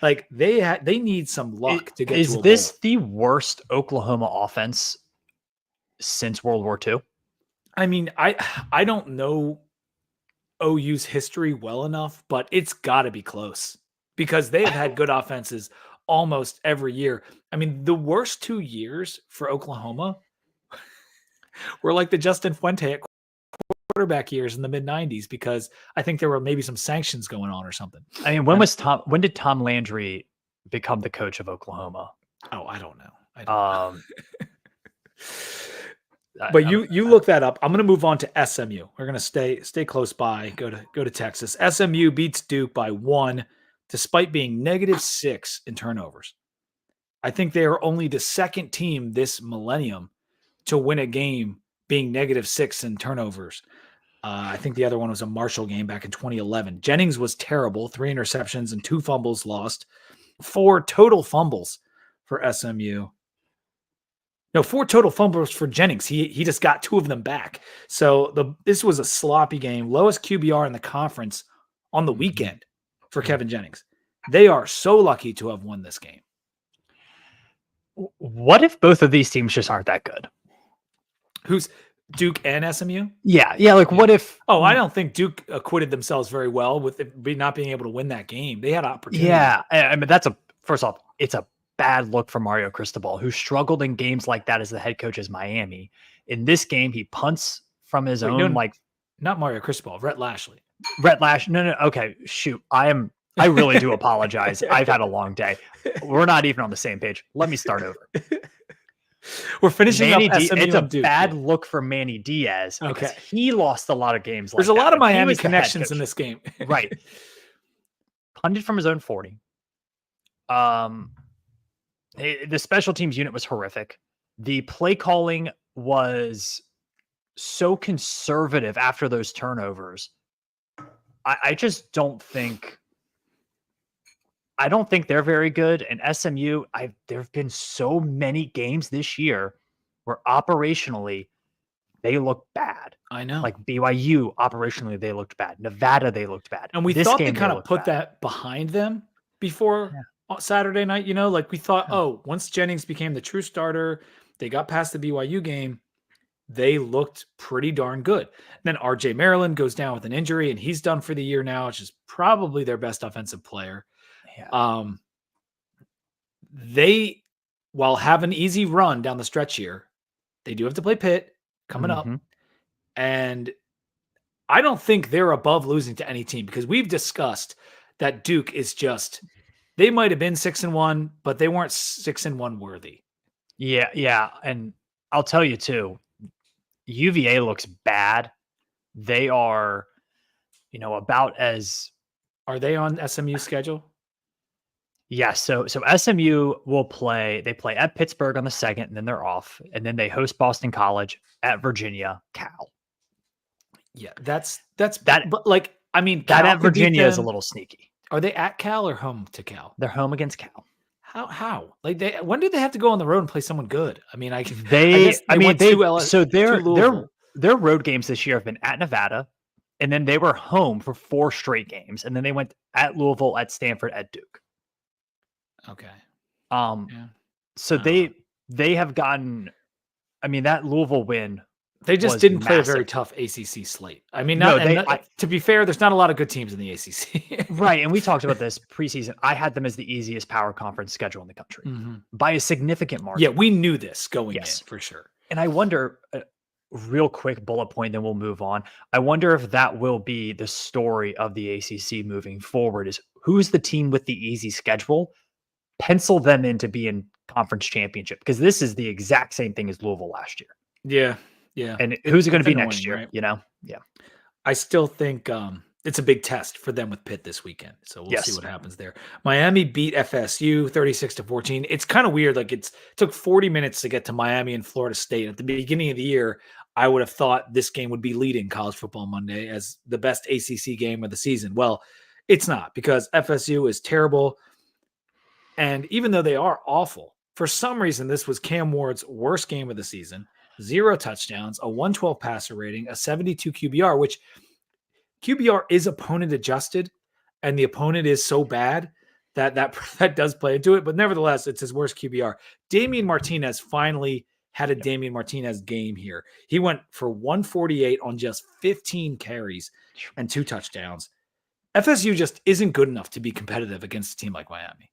Like they need some luck to get to a Is bowl. this the worst Oklahoma offense since World War II? I mean, I don't know OU's history well enough, but it's got to be close because they have had good offenses almost every year. I mean, the worst 2 years for Oklahoma were like the Justin Fuente at quarterback years in the mid 90s because I think there were maybe some sanctions going on or something. I mean, when did Tom Landry become the coach of Oklahoma? Oh, I don't know. But you look that up. I'm going to move on to SMU. We're going to stay close by. Go to Texas. SMU beats Duke by 1, despite being -6 in turnovers. I think they are only the second team this millennium to win a game being -6 in turnovers. I think the other one was a Marshall game back in 2011. Jennings was terrible. 3 interceptions and 2 fumbles lost. 4 total fumbles for SMU. No, 4 total fumbles for Jennings. He just got 2 of them back. So this was a sloppy game. Lowest QBR in the conference on the weekend for Kevin Jennings. They are so lucky to have won this game. What if both of these teams just aren't that good? Who's Duke and SMU? Yeah. Like, what if? Oh, I don't think Duke acquitted themselves very well with not being able to win that game. They had opportunity. Yeah, I mean, first off, it's a bad look for Mario Cristobal, who struggled in games like that as the head coach of Miami. In this game, he punts from his own, not Mario Cristobal, Rhett Lashley. No. Okay, shoot. I really do apologize. I've had a long day. We're not even on the same page. Let me start over. We're finishing up SMU. It's a Duke. bad look for Manny Diaz. Okay. He lost a lot of games. There's a lot of Miami connections in this game. Right. Punted from his own 40. The special teams unit was horrific. The play calling was so conservative after those turnovers. I just don't think. I don't think they're very good. And SMU, there have been so many games this year where operationally they look bad. I know. Like BYU, operationally they looked bad. Nevada, they looked bad. And we thought they kind of put that behind them before Saturday night. Like we thought, once Jennings became the true starter, they got past the BYU game. They looked pretty darn good. And then RJ Maryland goes down with an injury and he's done for the year now, which is probably their best offensive player. Yeah. They, while have an easy run down the stretch here, they do have to play Pitt coming up. And I don't think they're above losing to any team because we've discussed that Duke is they might have been 6-1, but they weren't 6-1 worthy. Yeah. And I'll tell you too, UVA looks bad. They are, about as. Are they on SMU's schedule? Yeah, so SMU will play. They play at Pittsburgh on the 2nd, and then they're off, and then they host Boston College, at Virginia, Cal. Yeah, that's that. But that Cal at Virginia is a little sneaky. Are they at Cal or home to Cal? They're home against Cal. How? When do they have to go on the road and play someone good? I mean, their road games this year have been at Nevada, and then they were home for 4 straight games, and then they went at Louisville, at Stanford, at Duke. Okay. So they have gotten. I mean, that Louisville win. They just didn't play a very tough ACC slate. I mean, to be fair, there's not a lot of good teams in the ACC. Right, and we talked about this preseason. I had them as the easiest power conference schedule in the country by a significant margin. Yeah, we knew this going in for sure. And I wonder, real quick bullet point, then we'll move on. I wonder if that will be the story of the ACC moving forward: is who's the team with the easy schedule? Pencil them in to be in conference championship, because this is the exact same thing as Louisville last year. Yeah. And who's it going to be next year? Right? Yeah. I still think it's a big test for them with Pitt this weekend. So we'll see what happens there. Miami beat FSU 36-14. It's kind of weird. Like it took 40 minutes to get to Miami and Florida State. At the beginning of the year, I would have thought this game would be leading College Football Monday as the best ACC game of the season. Well, it's not, because FSU is terrible. And even though they are awful, for some reason, this was Cam Ward's worst game of the season. 0 touchdowns, a 112 passer rating, a 72 QBR, which QBR is opponent adjusted, and the opponent is so bad that that does play into it. But nevertheless, it's his worst QBR. Damian Martinez finally had a Damian Martinez game here. He went for 148 on just 15 carries and 2 touchdowns. FSU just isn't good enough to be competitive against a team like Miami.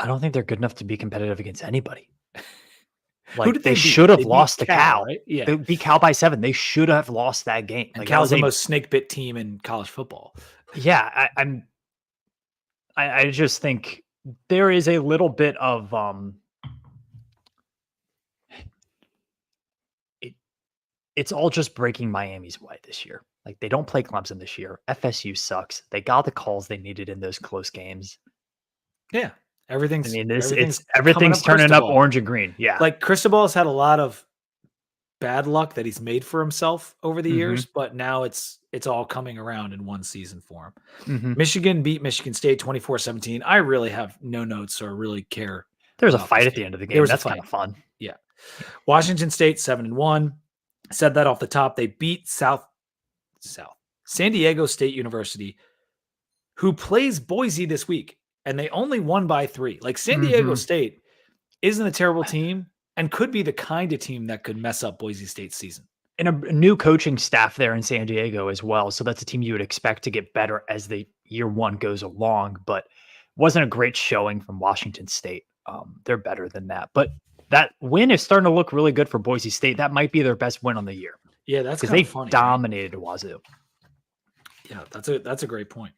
I don't think they're good enough to be competitive against anybody. Who Like did they beat? should have They beat lost to Cal. right? Yeah. They beat Cal by 7. They should have lost that game. And Like Cal's the most snake bit team in college football. Yeah, I just think there is a little bit of it's all just breaking Miami's way this year. Like they don't play Clemson this year. FSU sucks. They got the calls they needed in those close games. Yeah. Everything's turning up orange and green. Yeah. Like Cristobal has had a lot of bad luck that he's made for himself over the years, but now it's all coming around in one season for him. Michigan beat Michigan State 24-17. I really have no notes or really care. There's a fight at the end of the game. That's kind of fun. Yeah. Washington State 7-1. Said that off the top. They beat San Diego State University, who plays Boise this week, and they only won by 3. Like San Diego State isn't a terrible team and could be the kind of team that could mess up Boise State's season. And a new coaching staff there in San Diego as well. So that's a team you would expect to get better as the year one goes along, but wasn't a great showing from Washington State. They're better than that. But that win is starting to look really good for Boise State. That might be their best win on the year. Yeah, that's because they funny, dominated Wazoo. Yeah, that's a great point.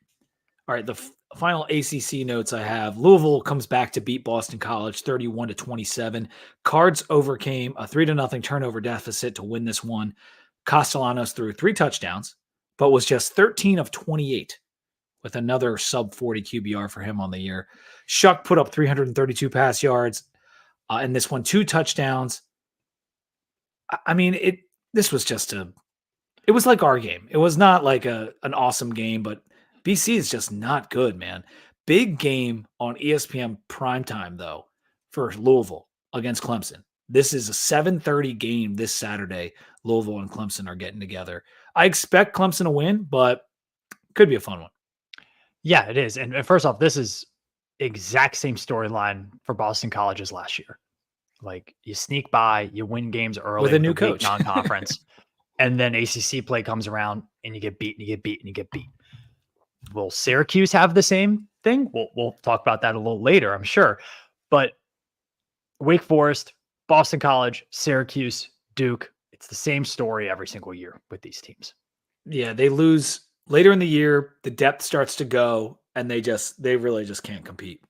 All right, the final ACC notes I have: Louisville comes back to beat Boston College 31-27. Cards overcame a 3-0 turnover deficit to win this one. Castellanos threw 3 touchdowns, but was just 13 of 28 with another sub 40 QBR for him on the year. Shuck put up 332 pass yards. And this one, 2 touchdowns. I mean, this was just it was like our game. It was not like an awesome game, but BC is just not good, man. Big game on ESPN primetime, though, for Louisville against Clemson. This is a 7:30 game this Saturday. Louisville and Clemson are getting together. I expect Clemson to win, but could be a fun one. Yeah, it is. And first off, this is exact same storyline for Boston College as last year. Like you sneak by, you win games early with a new coach, non-conference, and then ACC play comes around and you get beat and you get beat and you get beat. Will Syracuse have the same thing? We'll talk about that a little later, I'm sure. But Wake Forest, Boston College, Syracuse, Duke, it's the same story every single year with these teams. Yeah, they lose later in the year, the depth starts to go, and they really just can't compete.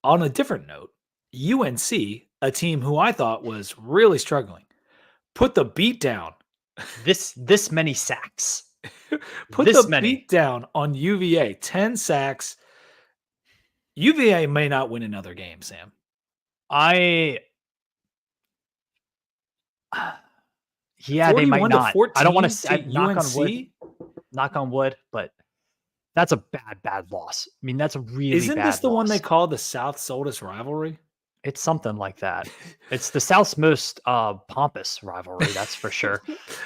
On a different note, UNC, a team who I thought was really struggling, put the beat down. This many sacks. Beat down on UVA. 10 sacks. UVA may not win another game, Sam. They might not. I don't want to say knock on wood, but that's a bad loss. I mean, that's a really Isn't bad this the loss. one they call the South Soldus rivalry? It's something like that. It's the South's most pompous rivalry, that's for sure.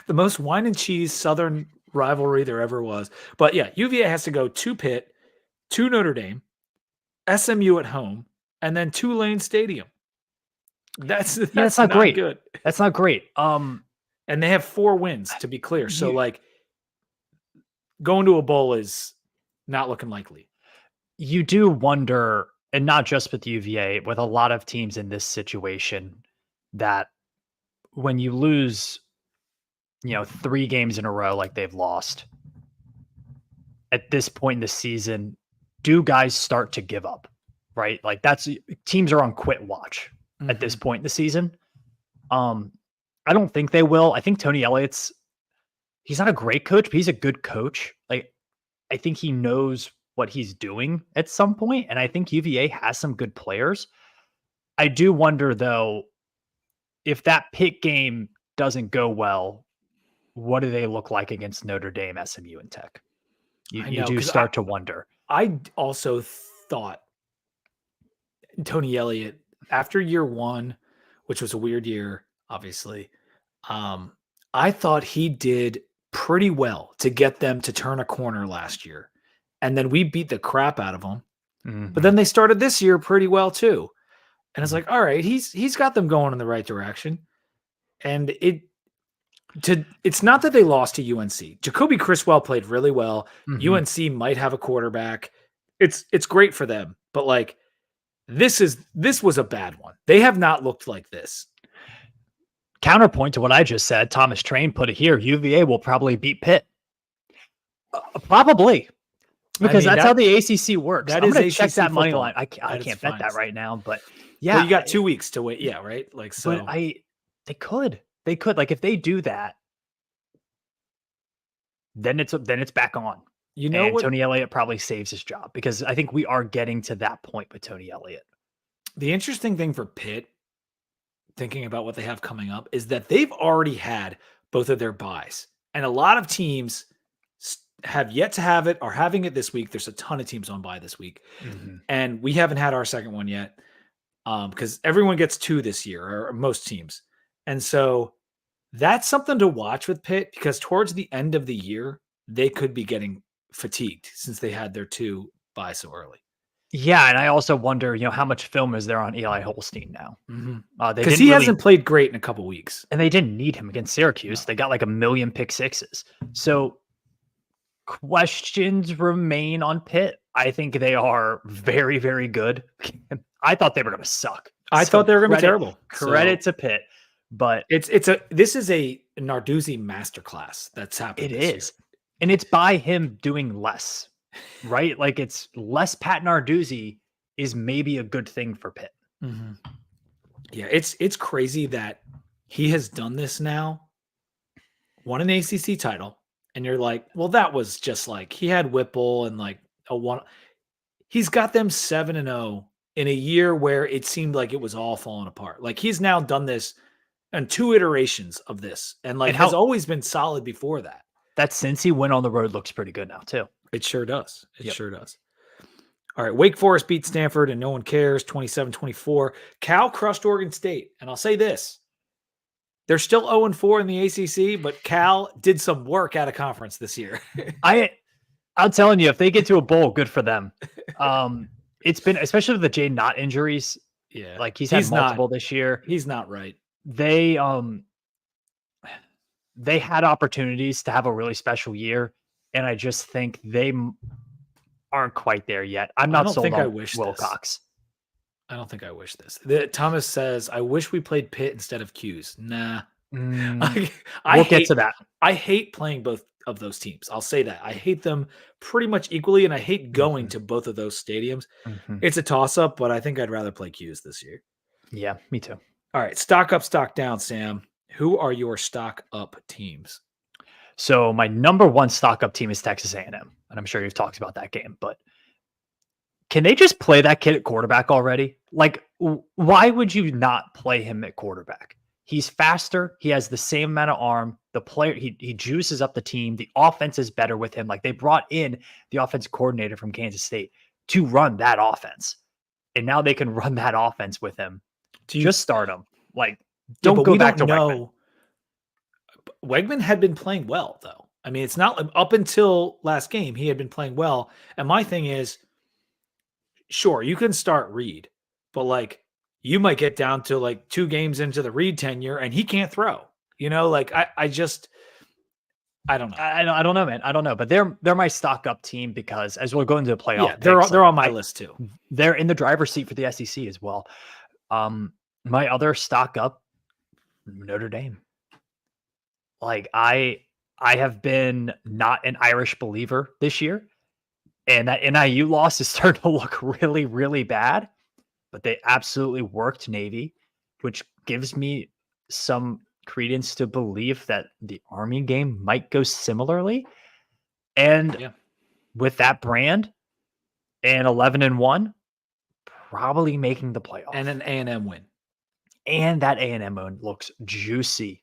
The most wine and cheese Southern rivalry there ever was. But yeah, UVA has to go to Pitt, to Notre Dame, SMU at home, and then Tulane Stadium. That's not great. Good. That's not great. And they have 4 wins, to be clear. So like going to a bowl is not looking likely. You do wonder, and not just with UVA, with a lot of teams in this situation, that when you lose, 3 games in a row like they've lost, at this point in the season, do guys start to give up, right? Like teams are on quit watch at this point in the season. I don't think they will. I think Tony Elliott's, he's not a great coach, but he's a good coach. Like, I think he knows what he's doing at some point, and I think UVA has some good players. I do wonder, though, if that Pitt game doesn't go well, what do they look like against Notre Dame, SMU, and Tech? You do start to wonder. I also thought Tony Elliott, after year 1, which was a weird year, obviously, I thought he did pretty well to get them to turn a corner last year. And then we beat the crap out of them But then they started this year pretty well too. And it's Mhm. like, all right, he's got them going in the right direction. And it's not that they lost to UNC. Jacoby Criswell played really well. Mhm. UNC might have a quarterback. It's great for them, but like this was a bad one. They have not looked like this. Counterpoint to what I just said, Thomas Train put it here. UVA will probably beat Pitt. Probably. Because that's how the ACC works. That I'm is going to check ACC that money football. line. I can't bet that right now, but Well, yeah. you got 2 weeks to wait. Yeah, right? Like, so. But they could. Like, if they do that, then it's back on. You know and what? Tony Elliott probably saves his job, because I think we are getting to that point with Tony Elliott. The interesting thing for Pitt, thinking about what they have coming up, is that they've already had both of their buys. And a lot of teams have yet to have it, are having it this week. There's a ton of teams on bye this week. Mm-hmm. And we haven't had our second one yet, because everyone gets 2 this year, or most teams. And so that's something to watch with Pitt, because towards the end of the year, they could be getting fatigued since they had their 2 buys so early. Yeah, and I also wonder, how much film is there on Eli Holstein now? Because he hasn't played great in a couple weeks. And they didn't need him against Syracuse. No. They got like 1 million pick sixes. So questions remain on Pitt. I think they are very, very good. I thought they were going to suck. I thought they were going to be terrible. Credit to Pitt. But this is a Narduzzi masterclass that's happening. It is. And it's by him doing less, right? Like, it's less Pat Narduzzi is maybe a good thing for Pitt. Mm-hmm. Yeah, it's crazy that he has done this now, won an ACC title, and you're like, well, that was just like, he had Whipple and like a one. He's got them 7-0 in a year where it seemed like it was all falling apart. Like, he's now done this and 2 iterations of this, and like has always been solid before that. That since he went on the road looks pretty good now too. It sure does. It sure does. All right, Wake Forest beat Stanford and no one cares, 27-24. Cal crushed Oregon State. And I'll say this, they're still 0-4 in the ACC, but Cal did some work out of conference this year. I'm telling you, if they get to a bowl, good for them. It's been, especially with the Jay Knott injuries. Yeah. Like, he's had multiple this year. He's not right. They had opportunities to have a really special year, and I just think they aren't quite there yet. I'm not sold on Wilcox. I don't think I wish this. Thomas says, I wish we played Pitt instead of Q's. Nah. We'll get to that. I hate playing both of those teams. I'll say that. I hate them pretty much equally, and I hate going to both of those stadiums. It's a toss-up, but I think I'd rather play Q's this year. Yeah, me too. All right, stock up, stock down, Sam. Who are your stock up teams? So my number 1 stock up team is Texas A&M, and I'm sure you've talked about that game, but can they just play that kid at quarterback already? Like, why would you not play him at quarterback? He's faster. He has the same amount of arm. The player, he juices up the team. The offense is better with him. Like, they brought in the offense coordinator from Kansas State to run that offense, and now they can run that offense with him. Just start him. Like, don't go back to Wegman. Wegman had been playing well, though. I mean, it's not up until last game, he had been playing well. And my thing is, sure, you can start Reed, but like, you might get down to like 2 games into the Reed tenure and he can't throw. Like, I don't know. I don't know, man. I don't know, but they're my stock up team, because as we'll go into the playoff, they're on my list too. They're in the driver's seat for the SEC as well. My other stock up, Notre Dame. Like, I have been not an Irish believer this year, and that NIU loss is starting to look really, really bad, but they absolutely worked Navy, which gives me some credence to believe that the Army game might go similarly. And with that brand and 11-1, probably making the playoff. And an A&M win. And that A&M win looks juicy.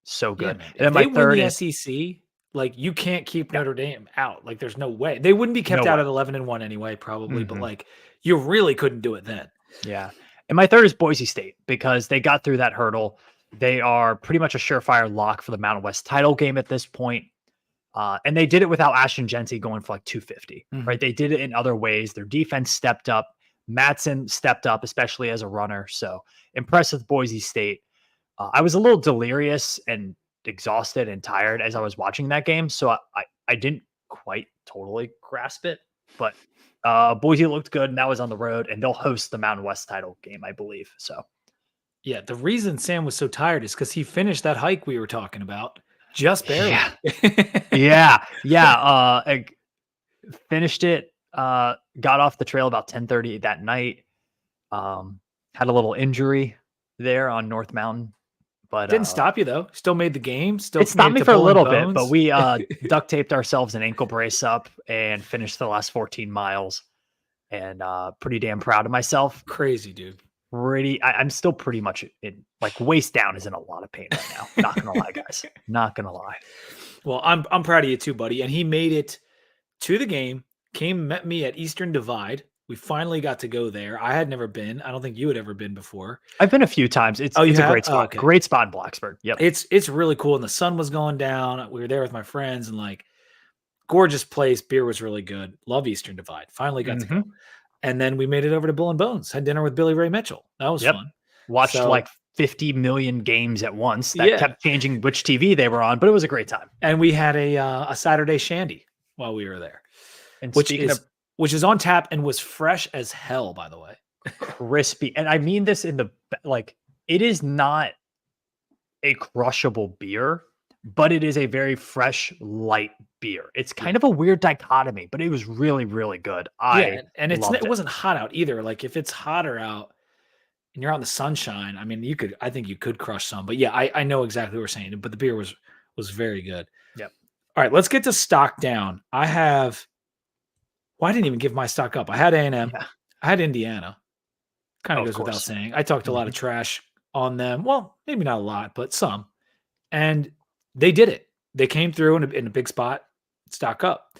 So good. Yeah, and if they win the SEC, like, you can't keep Notre Dame out. Like, there's no way. They wouldn't be kept out at 11-1 anyway, probably. But like, you really couldn't do it then. Yeah. And my third is Boise State, because they got through that hurdle. They are pretty much a surefire lock for the Mountain West title game at this point. And they did it without Ashton Genty going for like 250, Mhm. right? They did it in other ways. Their defense stepped up. Matson stepped up, especially as a runner. So impressed with Boise State. I was a little delirious and exhausted and tired as I was watching that game. So I didn't quite totally grasp it, but Boise looked good, and that was on the road, and they'll host the Mountain West title game, I believe. So Yeah, the reason Sam was so tired is because he finished that hike we were talking about just barely. Yeah. I finished it. Got off the trail about 10:30 that night. Had a little injury there on North Mountain, but Didn't stop you though. Still made the game. Still it stopped made me to for a Bull and little bit, but Bones. we duct taped ourselves an ankle brace up and finished the last 14 miles. And pretty damn proud of myself. Crazy, dude. I'm still pretty much in like waist down is in a lot of pain right now. Not gonna lie, guys. Not gonna lie. Well, I'm proud of you too, buddy. And he made it to the game. Met me at Eastern Divide. We finally got to go there. I had never been. I don't think you had ever been before. I've been a few times. It's a great spot. Okay. Great spot in Blacksburg. Yep. It's really cool. And the sun was going down. We were there with my friends and like gorgeous place. Beer was really good. Love Eastern Divide. Finally got to go. And then we made it over to Bull and Bones. Had dinner with Billy Ray Mitchell. That was fun. Watched like 50 million games at once. That kept changing which TV they were on, but it was a great time. And we had a Saturday shandy while we were there, and which is on tap and was fresh as hell, by the way. Crispy. And I mean this in the like, it is not a crushable beer, but it is a very fresh, light beer. It's kind of a weird dichotomy, but it was really, really good. And it wasn't hot out either. Like if it's hotter out and you're out in the sunshine, I mean, I think you could crush some. But yeah, I know exactly what you're saying. But the beer was very good. Yep. All right, let's get to stock down. I didn't even give my stock up. I had A&M. Yeah. I had Indiana. Kind of goes without saying. I talked a lot of trash on them. Well, maybe not a lot, but some. And they did it. They came through in a big spot, stock up.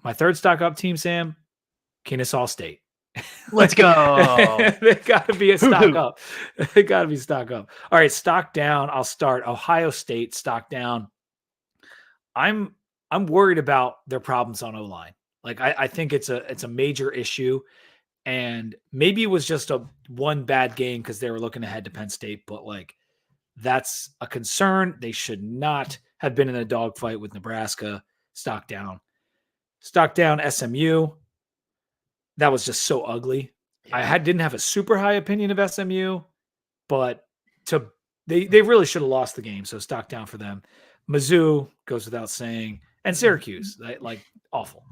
My third stock up team, Sam, Kennesaw State. Let's go. They got to be a stock up. They got to be stock up. All right, stock down. I'll start. Ohio State, stock down. I'm worried about their problems on O-line. Like I think it's a major issue. And maybe it was just one bad game because they were looking ahead to Penn State, but like that's a concern. They should not have been in a dogfight with Nebraska. Stock down. Stock down SMU. That was just so ugly. Yeah. I didn't have a super high opinion of SMU, but they really should have lost the game. So stock down for them. Mizzou goes without saying, and Syracuse, like awful.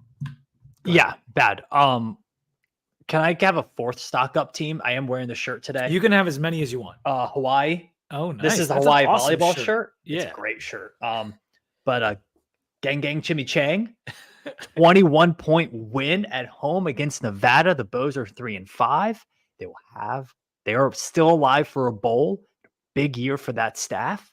Yeah, bad. Can I have a fourth stock up team? I am wearing the shirt today. You can have as many as you want. Hawaii. Oh, nice. This is the Hawaii volleyball shirt. Yeah. It's a great shirt. But gang Chimmy Chang, 21-point win at home against Nevada. The Bows are 3-5. They are still alive for a bowl. Big year for that staff.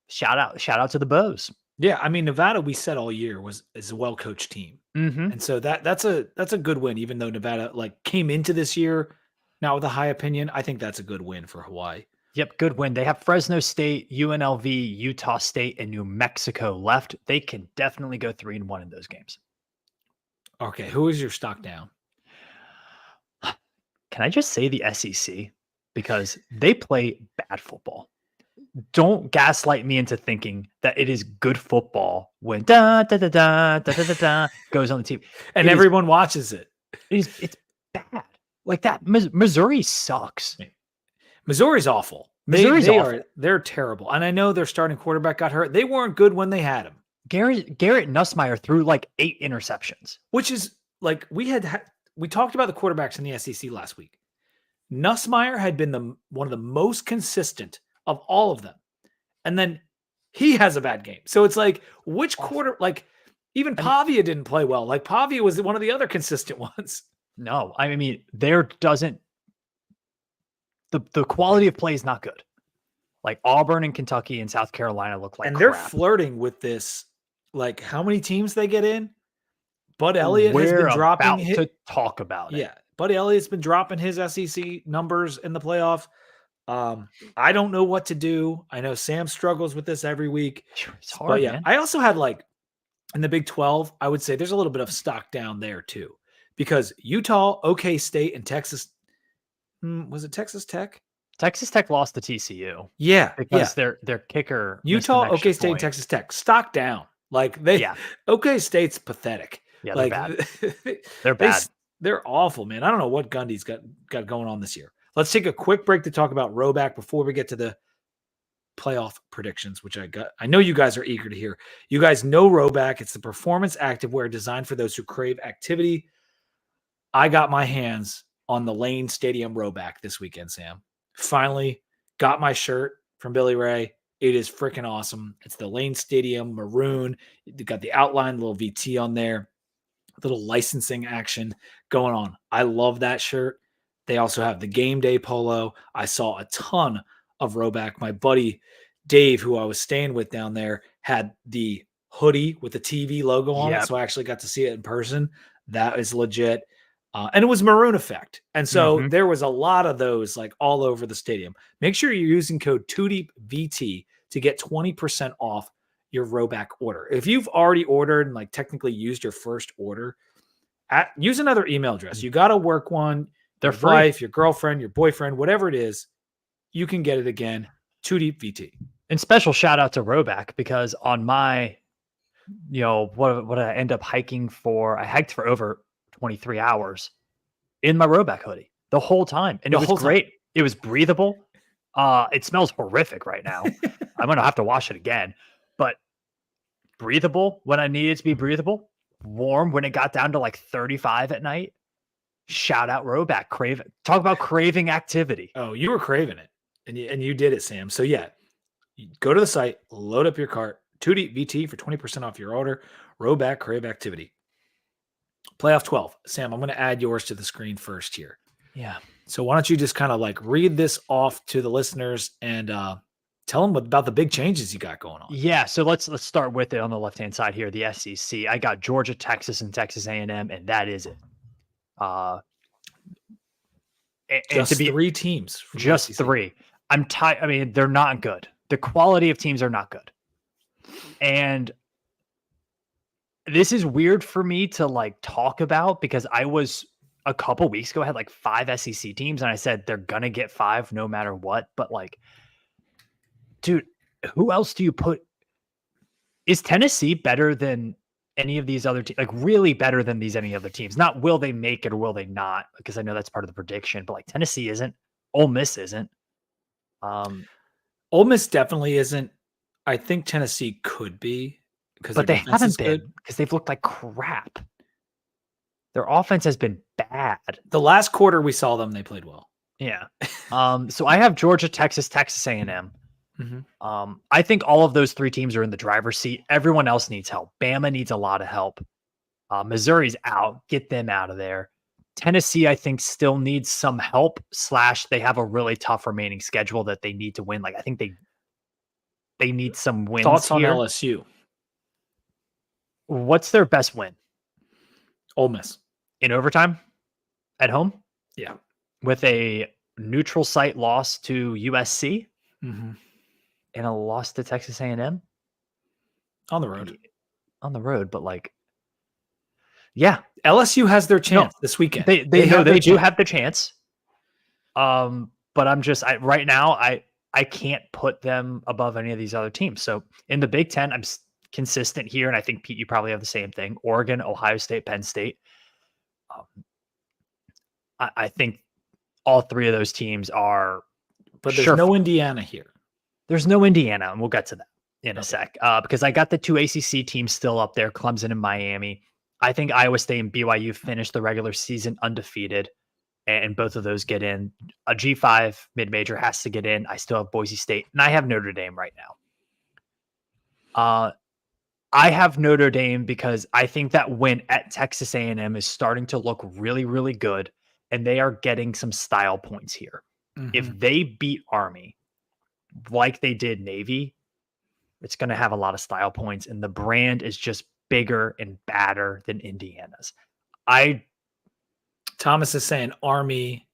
Shout out to the Bows. Yeah, I mean Nevada, we said all year is a well-coached team, and so that's a good win. Even though Nevada like came into this year not with a high opinion, I think that's a good win for Hawaii. Yep, good win. They have Fresno State, UNLV, Utah State, and New Mexico left. They can definitely go 3-1 in those games. Okay, who is your stock down? Can I just say the SEC because they play bad football? Don't gaslight me into thinking that it is good football when da da da da da da da da goes on the TV and everyone watches it. It's bad. Like that. Missouri sucks. Missouri's awful. They're terrible. And I know their starting quarterback got hurt. They weren't good when they had him. Garrett Nussmeier threw like 8 interceptions, which is like we talked about the quarterbacks in the SEC last week. Nussmeier had been one of the most consistent of all of them. And then he has a bad game. So it's like, which quarter, like even Pavia didn't play well. Like Pavia was one of the other consistent ones. No, I mean, the quality of play is not good. Like Auburn and Kentucky and South Carolina look like and crap. They're flirting with this, like how many teams they get in. Bud Elliott has been dropping to talk about it. Yeah. Bud Elliott's been dropping his SEC numbers in the playoff. I don't know what to do. I know Sam struggles with this every week. It's hard, But yeah, man. I also had like in the Big 12, I would say there's a little bit of stock down there too. Because Utah, OK State, and Texas, was it Texas Tech? Texas Tech lost to TCU Yeah, because their kicker missed an Utah, extra OK State, and point. Texas Tech, stock down. Like Yeah. OK State's pathetic. Yeah, they're Like bad. They're they bad. they're awful, man. I don't know what Gundy's got going on this year. Let's take a quick break to talk about Roback before we get to the playoff predictions, which I know you guys are eager to hear. You guys know Roback. It's the performance activewear designed for those who crave activity. I got my hands on the Lane Stadium Roback this weekend, Sam. Finally got my shirt from Billy Ray. It is freaking awesome. It's the Lane Stadium maroon. You got the outline, little VT on there, little licensing action going on. I love that shirt. They also have the game day polo. I saw a ton of Roback. My buddy Dave, who I was staying with down there, had the hoodie with the TV logo on it. So I actually got to see it in person. That is legit. And it was maroon effect. And so there was a lot of those like all over the stadium. Make sure you're using code 2DeepVT to get 20% off your Roback order. If you've already ordered and like technically used your first order, use another email address. You got to work one. They're your free. wife, your girlfriend, your boyfriend, whatever it is, you can get it again. 2DeepVT. And special shout out to Roback because on my, what I end up hiking for, I hiked for over 23 hours in my Roback hoodie the whole time. And it was great. It was breathable. It smells horrific right now. I'm going to have to wash it again, but breathable when I needed to be breathable, warm when it got down to like 35 at night. Shout out Roback. Talk about craving activity. Oh, you were craving it and you did it, Sam. So yeah, go to the site, load up your cart, 2DeepVT for 20% off your order. Roback crave activity. Playoff 12. Sam, I'm going to add yours to the screen first here. Yeah. So why don't you just kind of like read this off to the listeners and tell them about the big changes you got going on. Yeah. So let's start with it on the left-hand side here, the SEC. I got Georgia, Texas, and Texas A&M, and that is it. Just three teams. Just three. I'm tired. I mean, they're not good. The quality of teams are not good. And this is weird for me to like talk about because I was a couple weeks ago, I had like 5 SEC teams and I said they're going to get 5 no matter what. But like, dude, who else do you put? Is Tennessee better than any of these other teams? Like really better than any other teams? Not will they make it or will they not? Because I know that's part of the prediction, but like Tennessee isn't. Ole Miss isn't. Ole Miss definitely isn't. I think Tennessee could be. But they haven't been because they've looked like crap. Their offense has been bad. The last quarter we saw them, they played well. Yeah. So I have Georgia, Texas, Texas A&M. I think all of those 3 teams are in the driver's seat. Everyone else needs help. Bama needs a lot of help. Missouri's out. Get them out of there. Tennessee, I think, still needs some help. / they have a really tough remaining schedule that they need to win. Like I think they need some wins. Thoughts on here. LSU? What's their best win? Ole Miss. In overtime? At home? Yeah. With a neutral site loss to USC? Mm-hmm. And a loss to Texas A&M? On the road. On the road, but like, yeah. LSU has their chance this weekend. They do have the chance. But I'm just, right now, I can't put them above any of these other teams. So in the Big Ten, I'm consistent here, and I think Pete, you probably have the same thing. Oregon, Ohio State, Penn State. I think all 3 of those teams are. But there's no Indiana here. There's no Indiana, and we'll get to that in a sec. Because I got the 2 ACC teams still up there, Clemson and Miami. I think Iowa State and BYU finished the regular season undefeated, and both of those get in. A G5 mid-major has to get in. I still have Boise State, and I have Notre Dame right now. I have Notre Dame because I think that win at Texas A&M is starting to look really, really good, and they are getting some style points here. Mm-hmm. If they beat Army like they did Navy, it's going to have a lot of style points, and the brand is just bigger and badder than Indiana's. Thomas is saying Army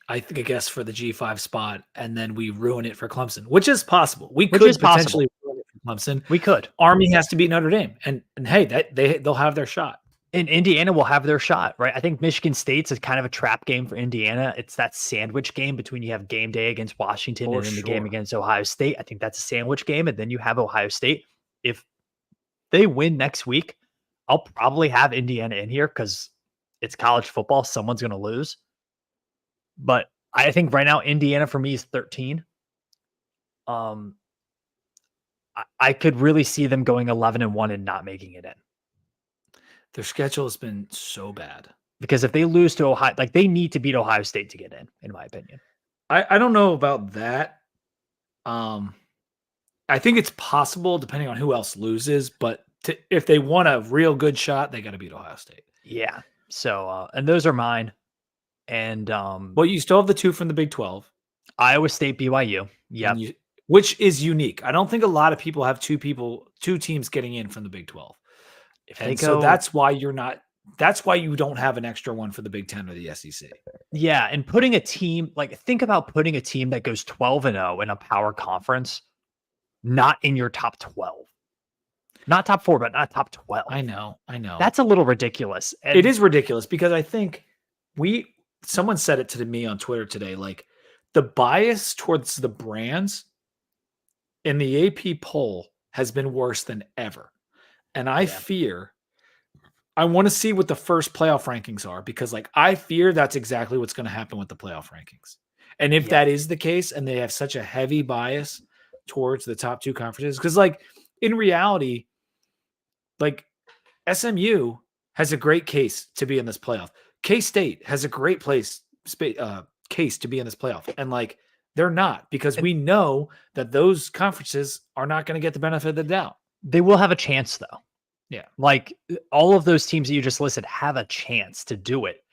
I guess, for the G5 spot, and then we ruin it for Clemson, which is possible. We Which could is possible. potentially ruin it for Clemson. We could. Army has to beat Notre Dame, and hey, they'll have their shot. And Indiana will have their shot, right? I think Michigan State's is kind of a trap game for Indiana. It's that sandwich game between you have game day against Washington and then the game against Ohio State. I think that's a sandwich game, and then you have Ohio State. If they win next week, I'll probably have Indiana in here because it's college football. Someone's going to lose. But I think right now, Indiana for me is 13. I could really see them going 11-1 and not making it in. Their schedule has been so bad. Because if they lose to Ohio, like they need to beat Ohio State to get in my opinion. I don't know about that. I think it's possible depending on who else loses, but if they want a real good shot, they got to beat Ohio State. Yeah. So, and those are mine. And well, you still have the 2 from the Big 12. Iowa State, BYU. Yeah. Which is unique. I don't think a lot of people have two teams getting in from the Big 12. So that's why that's why you don't have an extra one for the Big 10 or the SEC. Yeah. And putting a team, like think about putting a team that goes 12-0 in a power conference, not in your top 12. Not top 4, but not top 12. I know. That's a little ridiculous. And it is ridiculous because I think someone said it to me on Twitter today, like the bias towards the brands in the AP poll has been worse than ever. And I want to see what the first playoff rankings are because like I fear that's exactly what's going to happen with the playoff rankings. And if that is the case and they have such a heavy bias towards the top 2 conferences, because like in reality, like SMU has a great case to be in this playoff. K-State has a great case to be in this playoff. And like they're not because we know that those conferences are not going to get the benefit of the doubt. They will have a chance though. Yeah. Like all of those teams that you just listed have a chance to do it.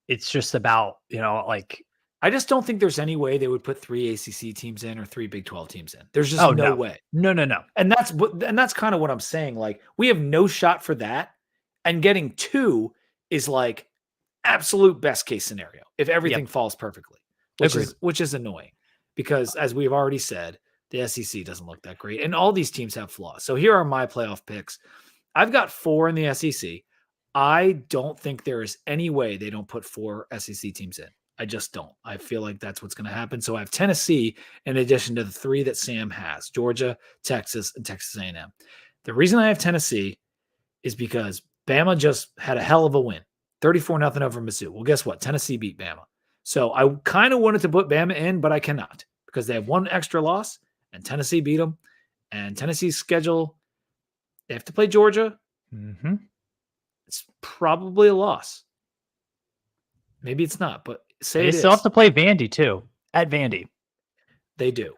It's just about, like I just don't think there's any way they would put 3 ACC teams in or 3 Big 12 teams in. There's just no way. No. And that's kind of what I'm saying. Like we have no shot for that. And getting 2 is like absolute best case scenario if everything falls perfectly, which is annoying because as we've already said, the SEC doesn't look that great and all these teams have flaws. So here are my playoff picks. I've got 4 in the SEC. I don't think there is any way they don't put 4 SEC teams in. I just don't. I feel like that's what's going to happen. So I have Tennessee in addition to the 3 that Sam has, Georgia, Texas, and Texas A&M. The reason I have Tennessee is because Bama just had a hell of a win, 34-0 over Mizzou. Well, guess what? Tennessee beat Bama. So I kind of wanted to put Bama in, but I cannot because they have 1 extra loss and Tennessee beat them. And Tennessee's schedule, they have to play Georgia. Mm-hmm. It's probably a loss. Maybe it's not, but they still have to play Vandy too at Vandy. They do.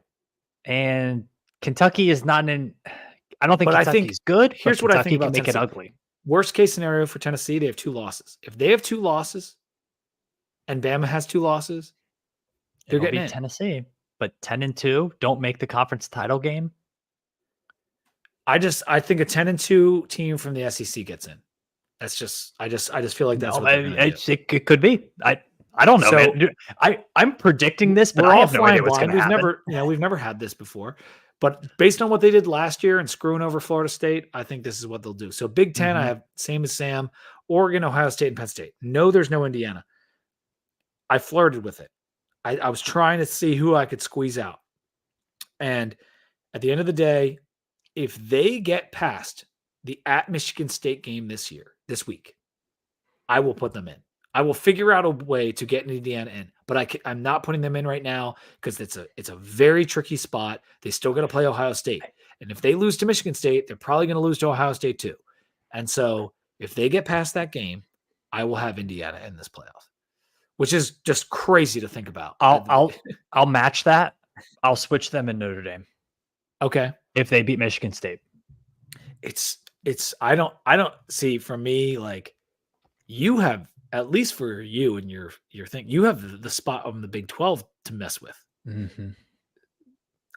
And Kentucky is not in. I don't think Kentucky's good. Here's what I think about make Tennessee. It ugly. Worst case scenario for Tennessee, they have 2 losses. If they have 2 losses and Bama has 2 losses, they're getting in. Tennessee. But 10-2 don't make the conference title game. I think a 10-2 team from the SEC gets in. That's just I just feel like that's what it could be. I don't know, man. Dude, I'm predicting this, but I have no idea what's going to happen. We've never had this before. But based on what they did last year and screwing over Florida State, I think this is what they'll do. So Big 10, I have same as Sam, Oregon, Ohio State, and Penn State. No, there's no Indiana. I flirted with it. I was trying to see who I could squeeze out. And at the end of the day, if they get past the at Michigan State game this week, I will put them in. I will figure out a way to get Indiana in, but I'm not putting them in right now because it's a very tricky spot. They still got to play Ohio State. And if they lose to Michigan State, they're probably going to lose to Ohio State too. And so if they get past that game, I will have Indiana in this playoff, which is just crazy to think about. I'll match that. I'll switch them in Notre Dame. Okay. If they beat Michigan State. I don't see, for me, like you have, at least for you and your thing, you have the spot on the Big 12 to mess with. Mm-hmm.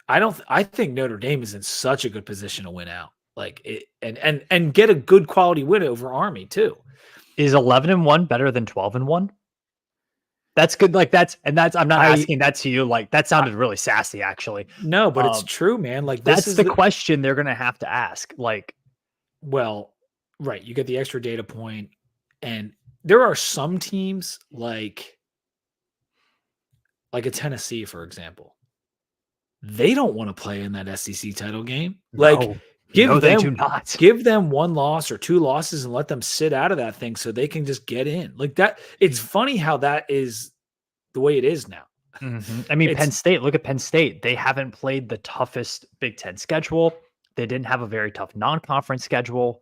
I think Notre Dame is in such a good position to win out, like it, and get a good quality win over Army too. Is 11-1 better than 12-1? That's good. Like I'm not asking that to you. Like that sounded really sassy, actually. No, but it's true, man. Like that's the question they're gonna have to ask. Like, well, right. You get the extra data point, and there are some teams like a Tennessee, for example. They don't want to play in that SEC title game. Like, they do not. Give them one loss or two losses and let them sit out of that thing so they can just get in. Like that. It's funny how that is the way it is now. Mm-hmm. I mean, Penn State, look at Penn State. They haven't played the toughest Big Ten schedule. They didn't have a very tough non-conference schedule.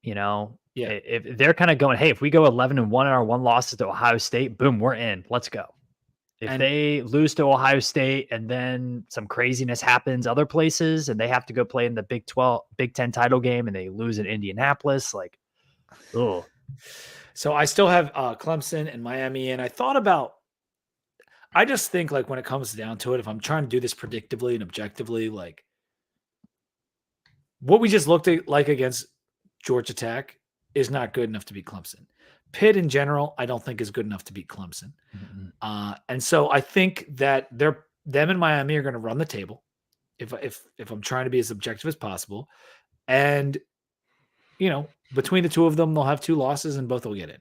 You know, if they're kind of going, hey, if we go 11-1 in our one losses to Ohio State, boom, we're in. Let's go. If they lose to Ohio State and then some craziness happens other places and they have to go play in the Big Ten title game and they lose in Indianapolis, like, oh. So I still have Clemson and Miami, and I just think like when it comes down to it, if I'm trying to do this predictably and objectively, like what we just looked at like against Georgia Tech is not good enough to beat Clemson. Pitt in general, I don't think is good enough to beat Clemson. Mm-hmm. And so I think that them and Miami are going to run the table if I'm trying to be as objective as possible. And, you know, between the two of them, they'll have two losses and both will get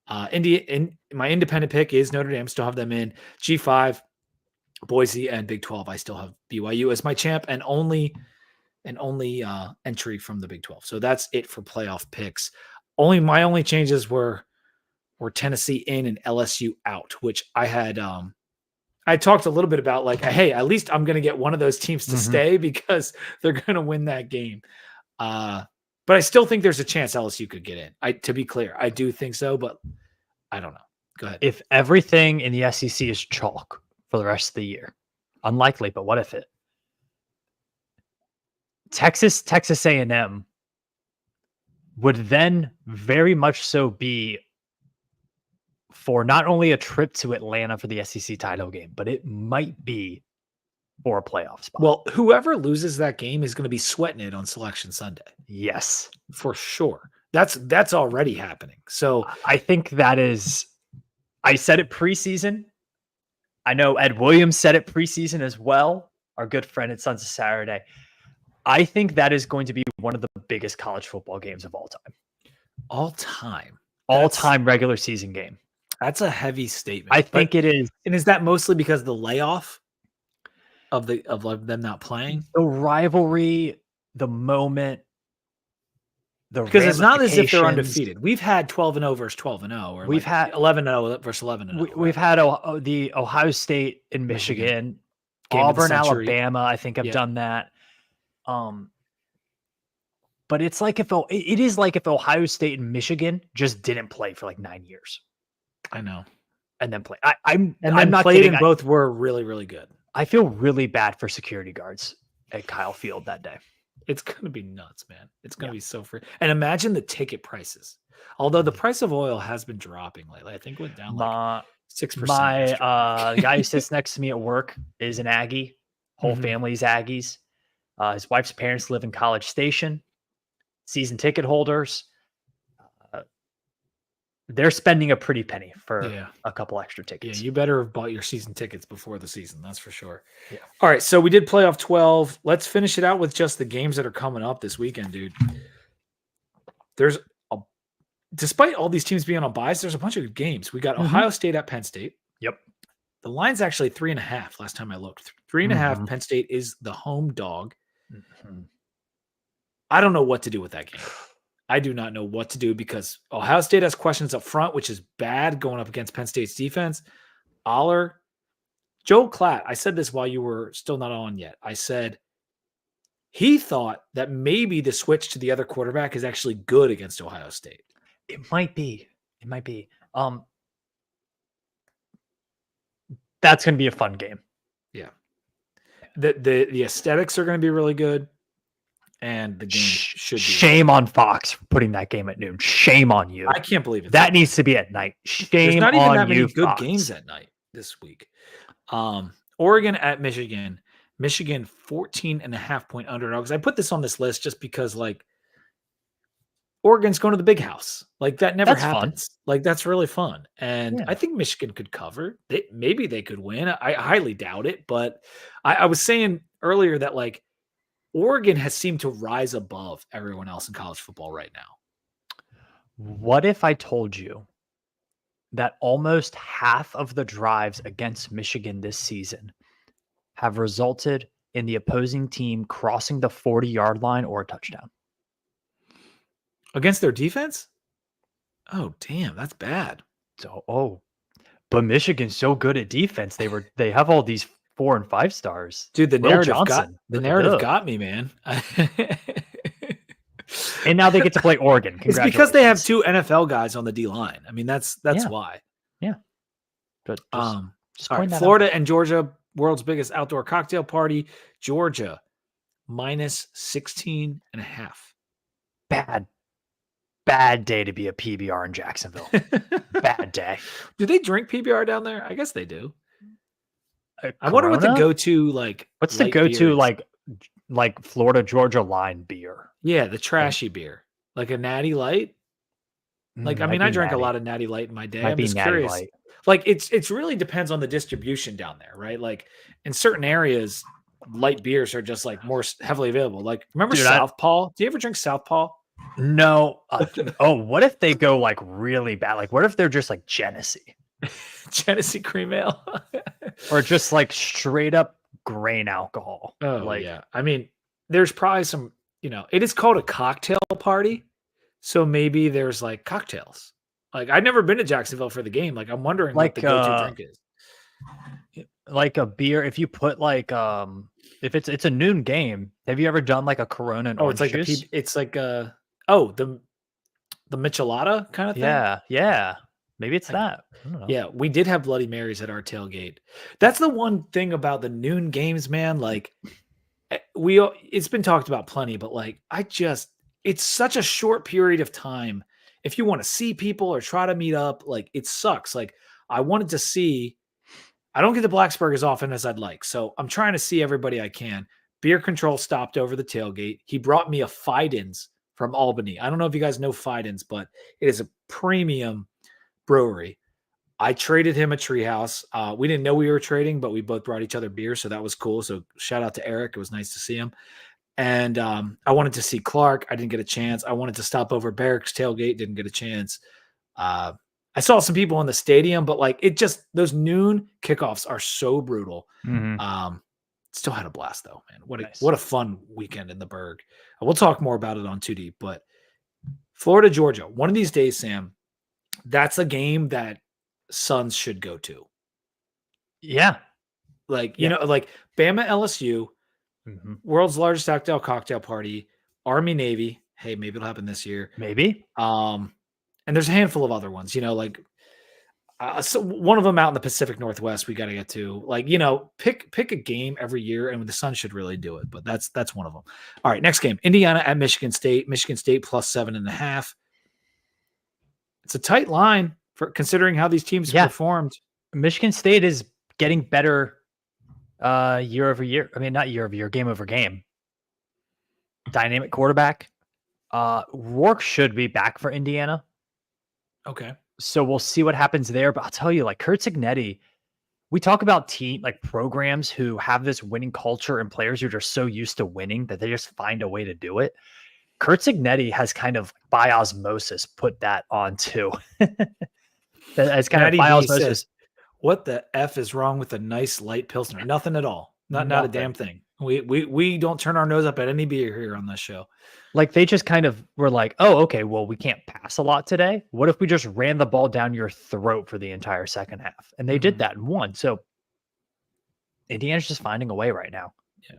in. My independent pick is Notre Dame. Still have them in G5, Boise, and Big 12. I still have BYU as my champ and only entry from the Big 12. So that's it for playoff picks. My only changes were Tennessee in and LSU out, which I had I talked a little bit about like, hey, at least I'm going to get one of those teams to stay because they're going to win that game. But I still think there's a chance LSU could get in. To be clear, I do think so, but I don't know. Go ahead. If everything in the SEC is chalk for the rest of the year, unlikely, but what if it? Texas A&M would then very much so be for not only a trip to Atlanta for the SEC title game, but it might be for a playoff spot. Well, whoever loses that game is going to be sweating it on Selection Sunday. Yes, for sure. That's already happening. So I think that is. I said it preseason. I know Ed Williams said it preseason as well. Our good friend at Sons of Saturday. I think that is going to be one of the biggest college football games of all time. All time regular season game. That's a heavy statement. I think it is. And is that mostly because of the layoff of them not playing? The rivalry, the moment, because it's not as if they're undefeated. We've had 12-0 versus 12-0, or we've had 11-0 versus 11-0. We've had the Ohio State and Michigan, Auburn, Alabama. I think I've done that. But it's like if Ohio State and Michigan just didn't play for like 9 years. I know, and then play. I'm not played, and both were really, really good. I feel really bad for security guards at Kyle Field that day. It's going to be nuts, man. It's going to be so free. And imagine the ticket prices. Although the price of oil has been dropping lately. I think it went down like 6%. My guy who sits next to me at work is an Aggie. Whole family's Aggies. His wife's parents live in College Station. Season ticket holders. They're spending a pretty penny for a couple extra tickets. Yeah, you better have bought your season tickets before the season. That's for sure. Yeah. All right, so we did playoff 12. Let's finish it out with just the games that are coming up this weekend, dude. Despite all these teams being on buys, there's a bunch of good games. We got Ohio State at Penn State. Yep. The line's actually 3.5 last time I looked. 3.5. Penn State is the home dog. I don't know what to do with that game. I do not know what to do because Ohio State has questions up front, which is bad going up against Penn State's defense. Joe Klatt, I said this while you were still not on yet. I said he thought that maybe the switch to the other quarterback is actually good against Ohio State. It might be. That's going to be a fun game. Yeah. The aesthetics are going to be really good. And the game should be. Shame on Fox for putting that game at noon. Shame on you. I can't believe it. That needs to be at night. Shame on you. There's not even that many good games at night this week. Oregon at Michigan. Michigan 14.5 point underdogs. I put this on this list just because, like, Oregon's going to the big house. Like that never That's fun. happens. Like that's really fun. And Yeah. I think Michigan could cover. Maybe they could win. I highly doubt it. But I was saying earlier that like Oregon has seemed to rise above everyone else in college football right now. What if I told you that almost half of the drives against Michigan this season have resulted in the opposing team crossing the 40-yard line or a touchdown? Against their defense? Oh, damn, that's bad. So, but Michigan's so good at defense. They have all these 4 and 5 stars. Dude, the Will narrative Johnson, got me, man. And now they get to play Oregon. It's because they have 2 NFL guys on the D line. I mean, that's why. Yeah. But all right, Florida and Georgia, world's biggest outdoor cocktail party. Georgia minus 16.5. Bad day to be a PBR in Jacksonville. Bad day. Do they drink PBR down there? I guess they do. I Corona? wonder what the go-to What's the go-to like Florida Georgia line beer? Yeah, the trashy beer, like a Natty Light. Like I mean, I drank a lot of Natty Light in my day. I'm just curious. Light. Like it's really depends on the distribution down there, right? Like in certain areas, light beers are just like more heavily available. Like remember Southpaw? Do you ever drink Southpaw? No. What if they go like really bad? Like what if they're just like Genesee? Genesee cream ale? Or just like straight up grain alcohol. Oh, yeah. I mean, there's probably some, it is called a cocktail party. So maybe there's like cocktails. Like I've never been to Jacksonville for the game. Like I'm wondering what the go-to drink is. Like a beer, if you put like if it's a noon game, have you ever done like a Corona and orange juice? It's like the Michelada kind of thing? Yeah. Maybe it's that. I don't know. Yeah, we did have Bloody Marys at our tailgate. That's the one thing about the noon games, man. Like it's been talked about plenty, but like it's such a short period of time. If you want to see people or try to meet up, like it sucks. Like I wanted to see, I don't get to Blacksburg as often as I'd like. So I'm trying to see everybody I can. Beer Control stopped over the tailgate. He brought me a Fidens from Albany. I don't know if you guys know Fidens, but it is a premium brewery. I traded him a Treehouse. We didn't know we were trading, but we both brought each other beer, so that was cool. So shout out to Eric. It was nice to see him. And I wanted to see Clark. I didn't get a chance. I wanted to stop over Barracks tailgate. Didn't get a chance. I saw some people in the stadium, but like those noon kickoffs are so brutal. Mm-hmm. Still had a blast though, man. What a fun weekend in the Berg. We'll talk more about it on 2 Deep, but Florida, Georgia, one of these days, Sam, that's a game that Suns should go to. Yeah. Like, like Bama, LSU, world's largest outdoor cocktail party, Army, Navy. Hey, maybe it'll happen this year. Maybe. And there's a handful of other ones, so one of them out in the Pacific Northwest, we got to get to pick a game every year, and the Suns should really do it. But that's one of them. All right, next game, Indiana at Michigan State plus 7.5. It's a tight line for considering how these teams performed. Michigan State is getting better year over year. I mean, not year over year, game over game. Dynamic quarterback. Rourke should be back for Indiana. Okay. So we'll see what happens there. But I'll tell you, like Kurt Cignetti, we talk about programs who have this winning culture and players who are just so used to winning that they just find a way to do it. Kurt Cignetti has kind of by osmosis put that onto. As kind of by osmosis. Says, what the F is wrong with a nice light Pilsner? Nothing at all. Not a damn thing. We don't turn our nose up at any beer here on this show. Like they just kind of were like, oh, okay, well, we can't pass a lot today. What if we just ran the ball down your throat for the entire second half? And they did that and won. So Indiana's just finding a way right now. Yeah.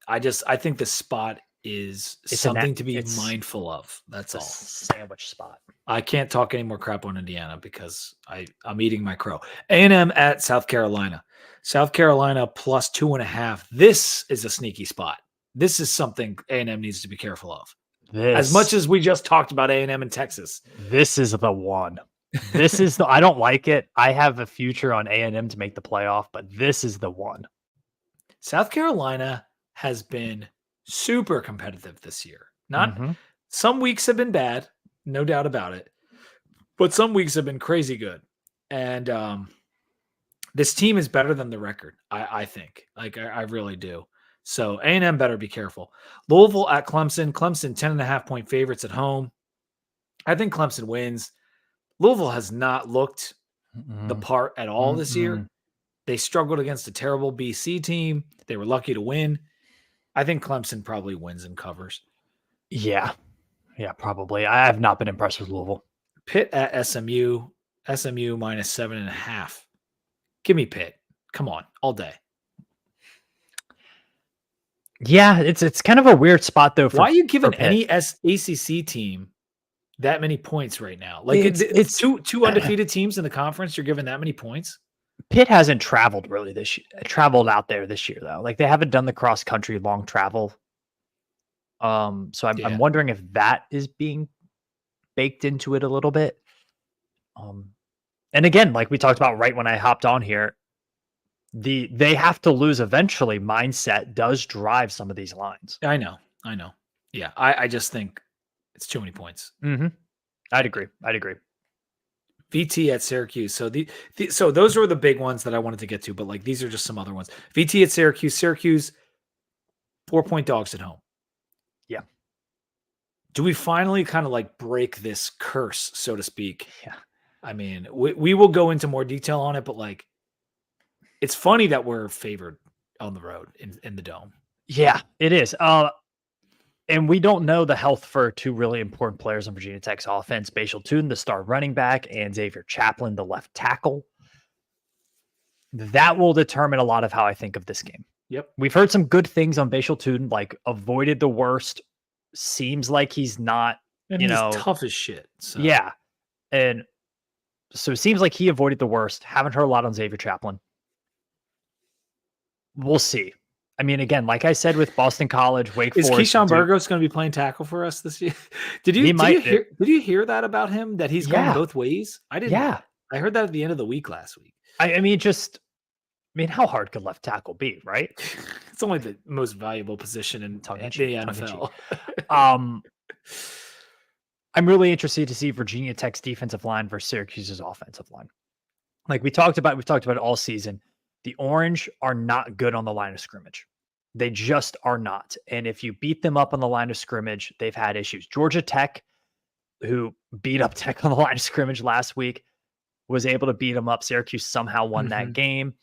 I think the spot is something to be mindful of. That's all. Sandwich spot. I can't talk any more crap on Indiana because I'm eating my crow. A&M at South Carolina. South Carolina plus 2.5. This is a sneaky spot. This is something A&M needs to be careful of. As much as we just talked about A&M in Texas. This is the one. I don't like it. I have a future on A&M to make the playoff, but this is the one. South Carolina has been super competitive this year. Some weeks have been bad, no doubt about it. But some weeks have been crazy good. And this team is better than the record, I think. Like, I really do. So A&M better be careful. Louisville at Clemson. Clemson 10.5-point favorites at home. I think Clemson wins. Louisville has not looked the part at all this year. They struggled against a terrible BC team. They were lucky to win. I think Clemson probably wins and covers. Yeah, probably. I have not been impressed with Louisville. Pitt at SMU. SMU minus 7.5. Give me Pitt. Come on, all day. Yeah, it's kind of a weird spot though. Why are you giving any ACC team that many points right now? Like it's two undefeated teams in the conference. You're giving that many points. Pitt hasn't traveled really traveled out there this year though. Like they haven't done the cross country long travel. So I'm wondering if that is being baked into it a little bit. And again, like we talked about right when I hopped on here, they have to lose eventually. Mindset does drive some of these lines. I know. Yeah, I just think it's too many points. I'd agree. VT at Syracuse. So those were the big ones that I wanted to get to, but like these are just some other ones. VT at Syracuse. Syracuse 4-point dogs at home. Yeah. Do we finally kind of like break this curse, so to speak? Yeah. I mean, we will go into more detail on it, but like, it's funny that we're favored on the road in the Dome. Yeah, it is. And we don't know the health for two really important players on Virginia Tech's offense, Bashal Tootin, the star running back, and Xavier Chaplin, the left tackle. That will determine a lot of how I think of this game. Yep. We've heard some good things on Bashal Tootin, like avoided the worst. Seems like he's not, and he's tough as shit. So. Yeah. And so it seems like he avoided the worst. Haven't heard a lot on Xavier Chaplin. We'll see. I mean, again, like I said with Boston College, Wake Forest. Is Keyshawn Burgos going to be playing tackle for us this year? Did you hear that about him? That he's going both ways? I didn't. Yeah. I heard that at the end of the week last week. I mean, how hard could left tackle be, right? It's only the most valuable position in the NFL. I'm really interested to see Virginia Tech's defensive line versus Syracuse's offensive line. Like we've talked about it all season. The Orange are not good on the line of scrimmage. They just are not. And if you beat them up on the line of scrimmage, they've had issues. Georgia Tech, who beat up Tech on the line of scrimmage last week, was able to beat them up. Syracuse somehow won that game.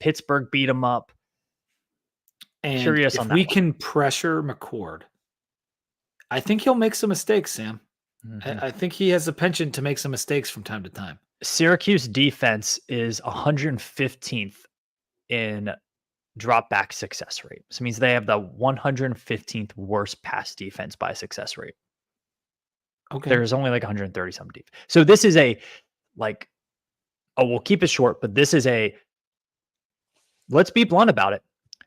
Pittsburgh beat them up. And if we can pressure McCord, I think he'll make some mistakes, Sam. I think he has a penchant to make some mistakes from time to time. Syracuse defense is 115th in drop back success rate. So it means they have the 115th worst pass defense by success rate. Okay. There's only like 130 some deep. So this is we'll keep it short, but this is let's be blunt about it.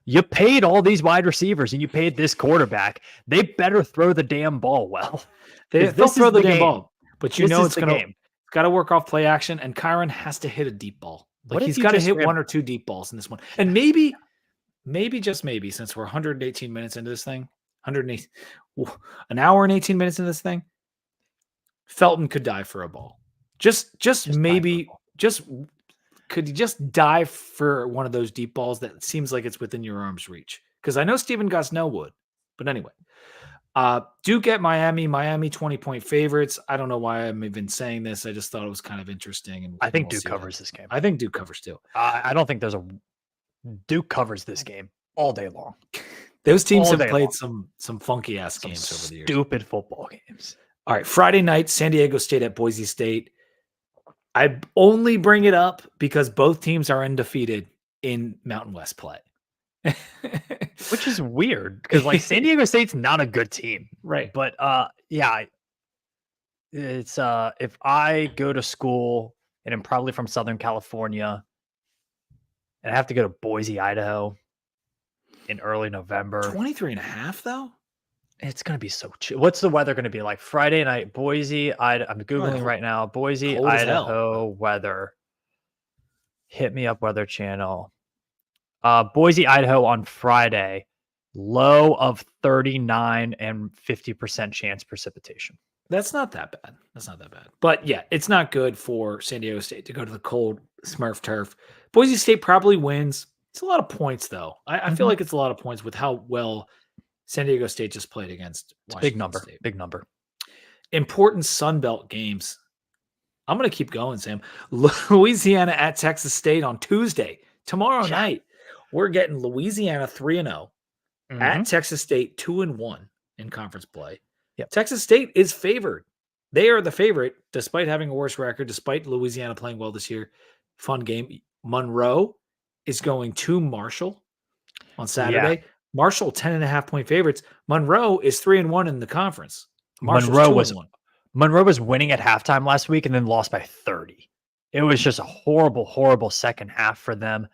You paid all these wide receivers and you paid this quarterback. They better throw the damn ball well. They'll throw the damn ball, but it's got to work off play action, and Kyron has to hit a deep ball. Like he's got to hit one or two deep balls in this one. And maybe just maybe, since we're 118 minutes into this thing, an hour and 18 minutes into this thing, Felton could dive for a ball. Just maybe, could you just dive for one of those deep balls that seems like it's within your arm's reach? Because I know Stephen Gosnell would. But anyway, Duke at Miami 20-point favorites. I don't know why I'm even saying this. I just thought it was kind of interesting. And I think Duke covers this game. I think Duke covers too. I don't think Duke covers this game all day long. Those teams have played some funky ass games over the years. Stupid football games. All right, Friday night, San Diego State at Boise State. I only bring it up because both teams are undefeated in Mountain West play. Which is weird because like San Diego State's not a good team. Right. But it's if I go to school and I'm probably from Southern California and I have to go to Boise, Idaho in early November. 23.5 though? It's going to be so chill. What's the weather going to be like? Friday night, Boise, I'm Googling right now. Boise, Idaho weather. Hit me up, Weather Channel. Boise, Idaho on Friday. Low of 39 and 50% chance precipitation. That's not that bad. But yeah, it's not good for San Diego State to go to the cold Smurf turf. Boise State probably wins. It's a lot of points, though. I feel like it's a lot of points with how well San Diego State just played against Washington State. Big number. Important Sun Belt games. I'm going to keep going, Sam. Louisiana at Texas State on Tuesday. Tomorrow night, we're getting Louisiana 3-0 at Texas State 2-1 in conference play. Yep. Texas State is favored. They are the favorite, despite having a worse record, despite Louisiana playing well this year. Fun game. Monroe is going to Marshall on Saturday. Yeah. Marshall, 10.5-point favorites. Monroe is 3-1 in the conference. Monroe was winning at halftime last week and then lost by 30. It was just a horrible, horrible second half for them.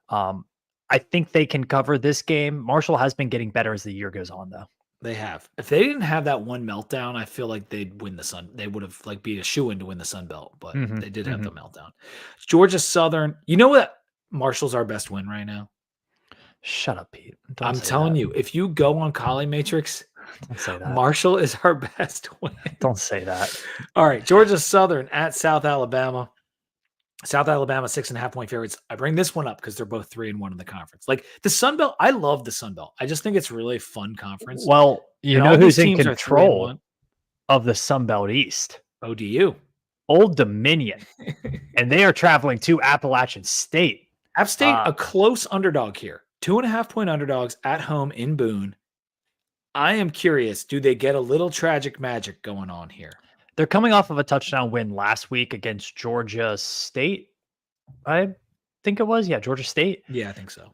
I think they can cover this game. Marshall has been getting better as the year goes on, though. They have. If they didn't have that one meltdown, I feel like they'd win the Sun. They would have beat a shoo-in to win the Sun Belt, but they did have the meltdown. Georgia Southern. You know what? Marshall's our best win right now. Shut up, Pete. I'm telling you, if you go on Collie Matrix, don't say that. Marshall is our best win. Don't say that. All right, Georgia Southern at South Alabama. South Alabama, 6.5-point favorites. I bring this one up because they're both 3-1 in the conference. Like the Sun Belt, I love the Sun Belt. I just think it's really a fun conference. Well, you know who's in control of the Sun Belt East? ODU. Old Dominion. And they are traveling to Appalachian State. App State, a close underdog here. 2.5-point underdogs at home in Boone. I am curious, do they get a little tragic magic going on here? They're coming off of a touchdown win last week against Georgia State. I think it was. Yeah, Georgia State. Yeah, I think so.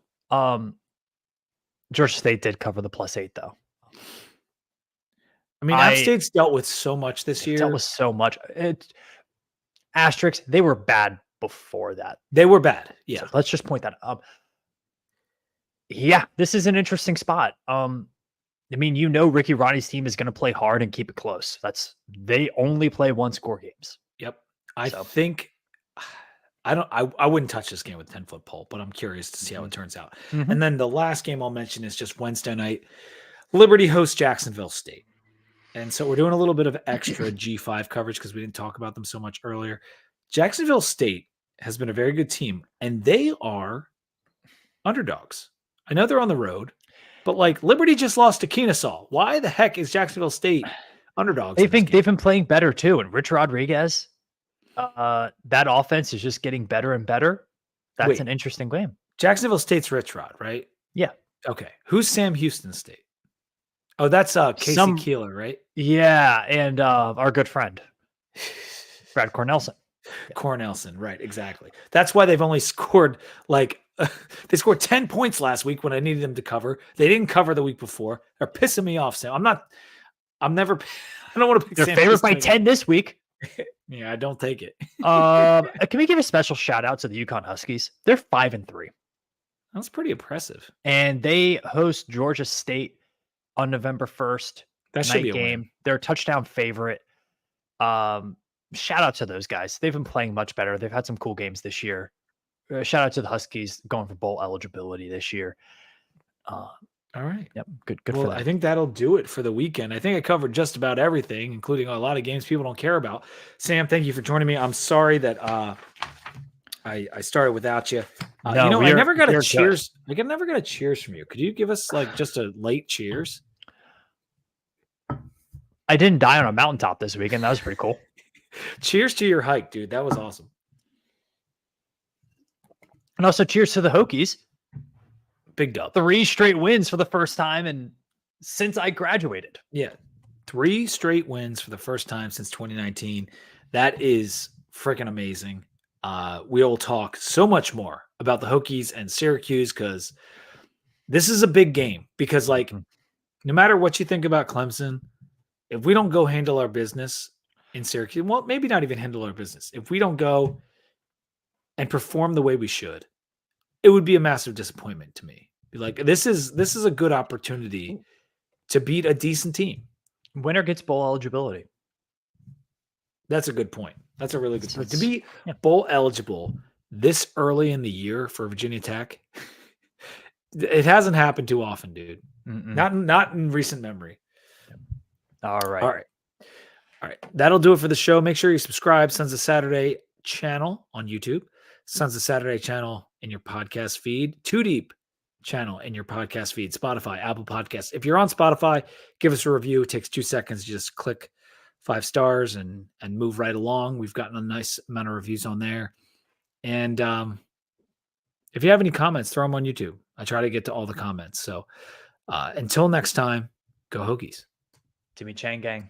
Georgia State did cover the +8, though. I mean, App State's dealt with so much this year. Dealt with so much. Asterisks, they were bad before that. They were bad. Yeah. So let's just point that out. Yeah, this is an interesting spot. I mean, Ricky Ronnie's team is going to play hard and keep it close. They only play one-score games. Yep. I think I wouldn't touch this game with 10-foot pole, but I'm curious to see how it turns out. And then the last game I'll mention is just Wednesday night. Liberty hosts Jacksonville State. And so we're doing a little bit of extra G5 coverage because we didn't talk about them so much earlier. Jacksonville State has been a very good team, and they are underdogs. I know they're on the road, but Liberty just lost to Kennesaw. Why the heck is Jacksonville State underdogs? They've been playing better too. And Rich Rodriguez, that offense is just getting better and better. That's an interesting game. Jacksonville State's Rich Rod, right? Yeah. Okay. Who's Sam Houston State? Oh, that's Casey Keeler, right? Yeah, and our good friend, Brad Cornelson. Yeah. Cornelson, right, exactly. That's why they've only scored they scored 10 points last week when I needed them to cover. They didn't cover the week before. They're pissing me off, Sam. I don't want to pick They're favored by 10 this week. Yeah, I don't take it. Can we give a special shout out to the UConn Huskies? They're 5-3. That's pretty impressive. And they host Georgia State on November 1st. That should be a game. Win. They're a touchdown favorite. Shout out to those guys. They've been playing much better. They've had some cool games this year. Shout out to the Huskies going for bowl eligibility this year. All right. Yep. Good for them. I think that'll do it for the weekend. I think I covered just about everything, including a lot of games people don't care about. Sam, thank you for joining me. I'm sorry that I started without you. I never got a cheers. I never got a cheers from you. Could you give us just a late cheers? I didn't die on a mountaintop this weekend. That was pretty cool. Cheers to your hike, dude. That was awesome. And also cheers to the Hokies. Big dub. 3 straight wins for the first time since I graduated. Yeah. 3 straight wins for the first time since 2019. That is freaking amazing. We'll talk so much more about the Hokies and Syracuse because this is a big game. Because no matter what you think about Clemson, if we don't go handle our business in Syracuse, well, maybe not even handle our business. If we don't go and perform the way we should, it would be a massive disappointment to me. Be like, this is a good opportunity to beat a decent team. Winner gets bowl eligibility. That's a good point. That's a really good point. To be bowl eligible this early in the year for Virginia Tech, it hasn't happened too often, dude. Not in recent memory. All right. All right. That'll do it for the show. Make sure you subscribe. Sons of Saturday channel on YouTube. Sons of Saturday channel in your podcast feed. Too Deep channel in your podcast feed. Spotify, Apple Podcasts. If you're on Spotify, give us a review. It takes 2 seconds. Just click 5 stars and move right along. We've gotten a nice amount of reviews on there. And if you have any comments, throw them on YouTube. I try to get to all the comments. So until next time, go Hokies. Timmy Chang gang.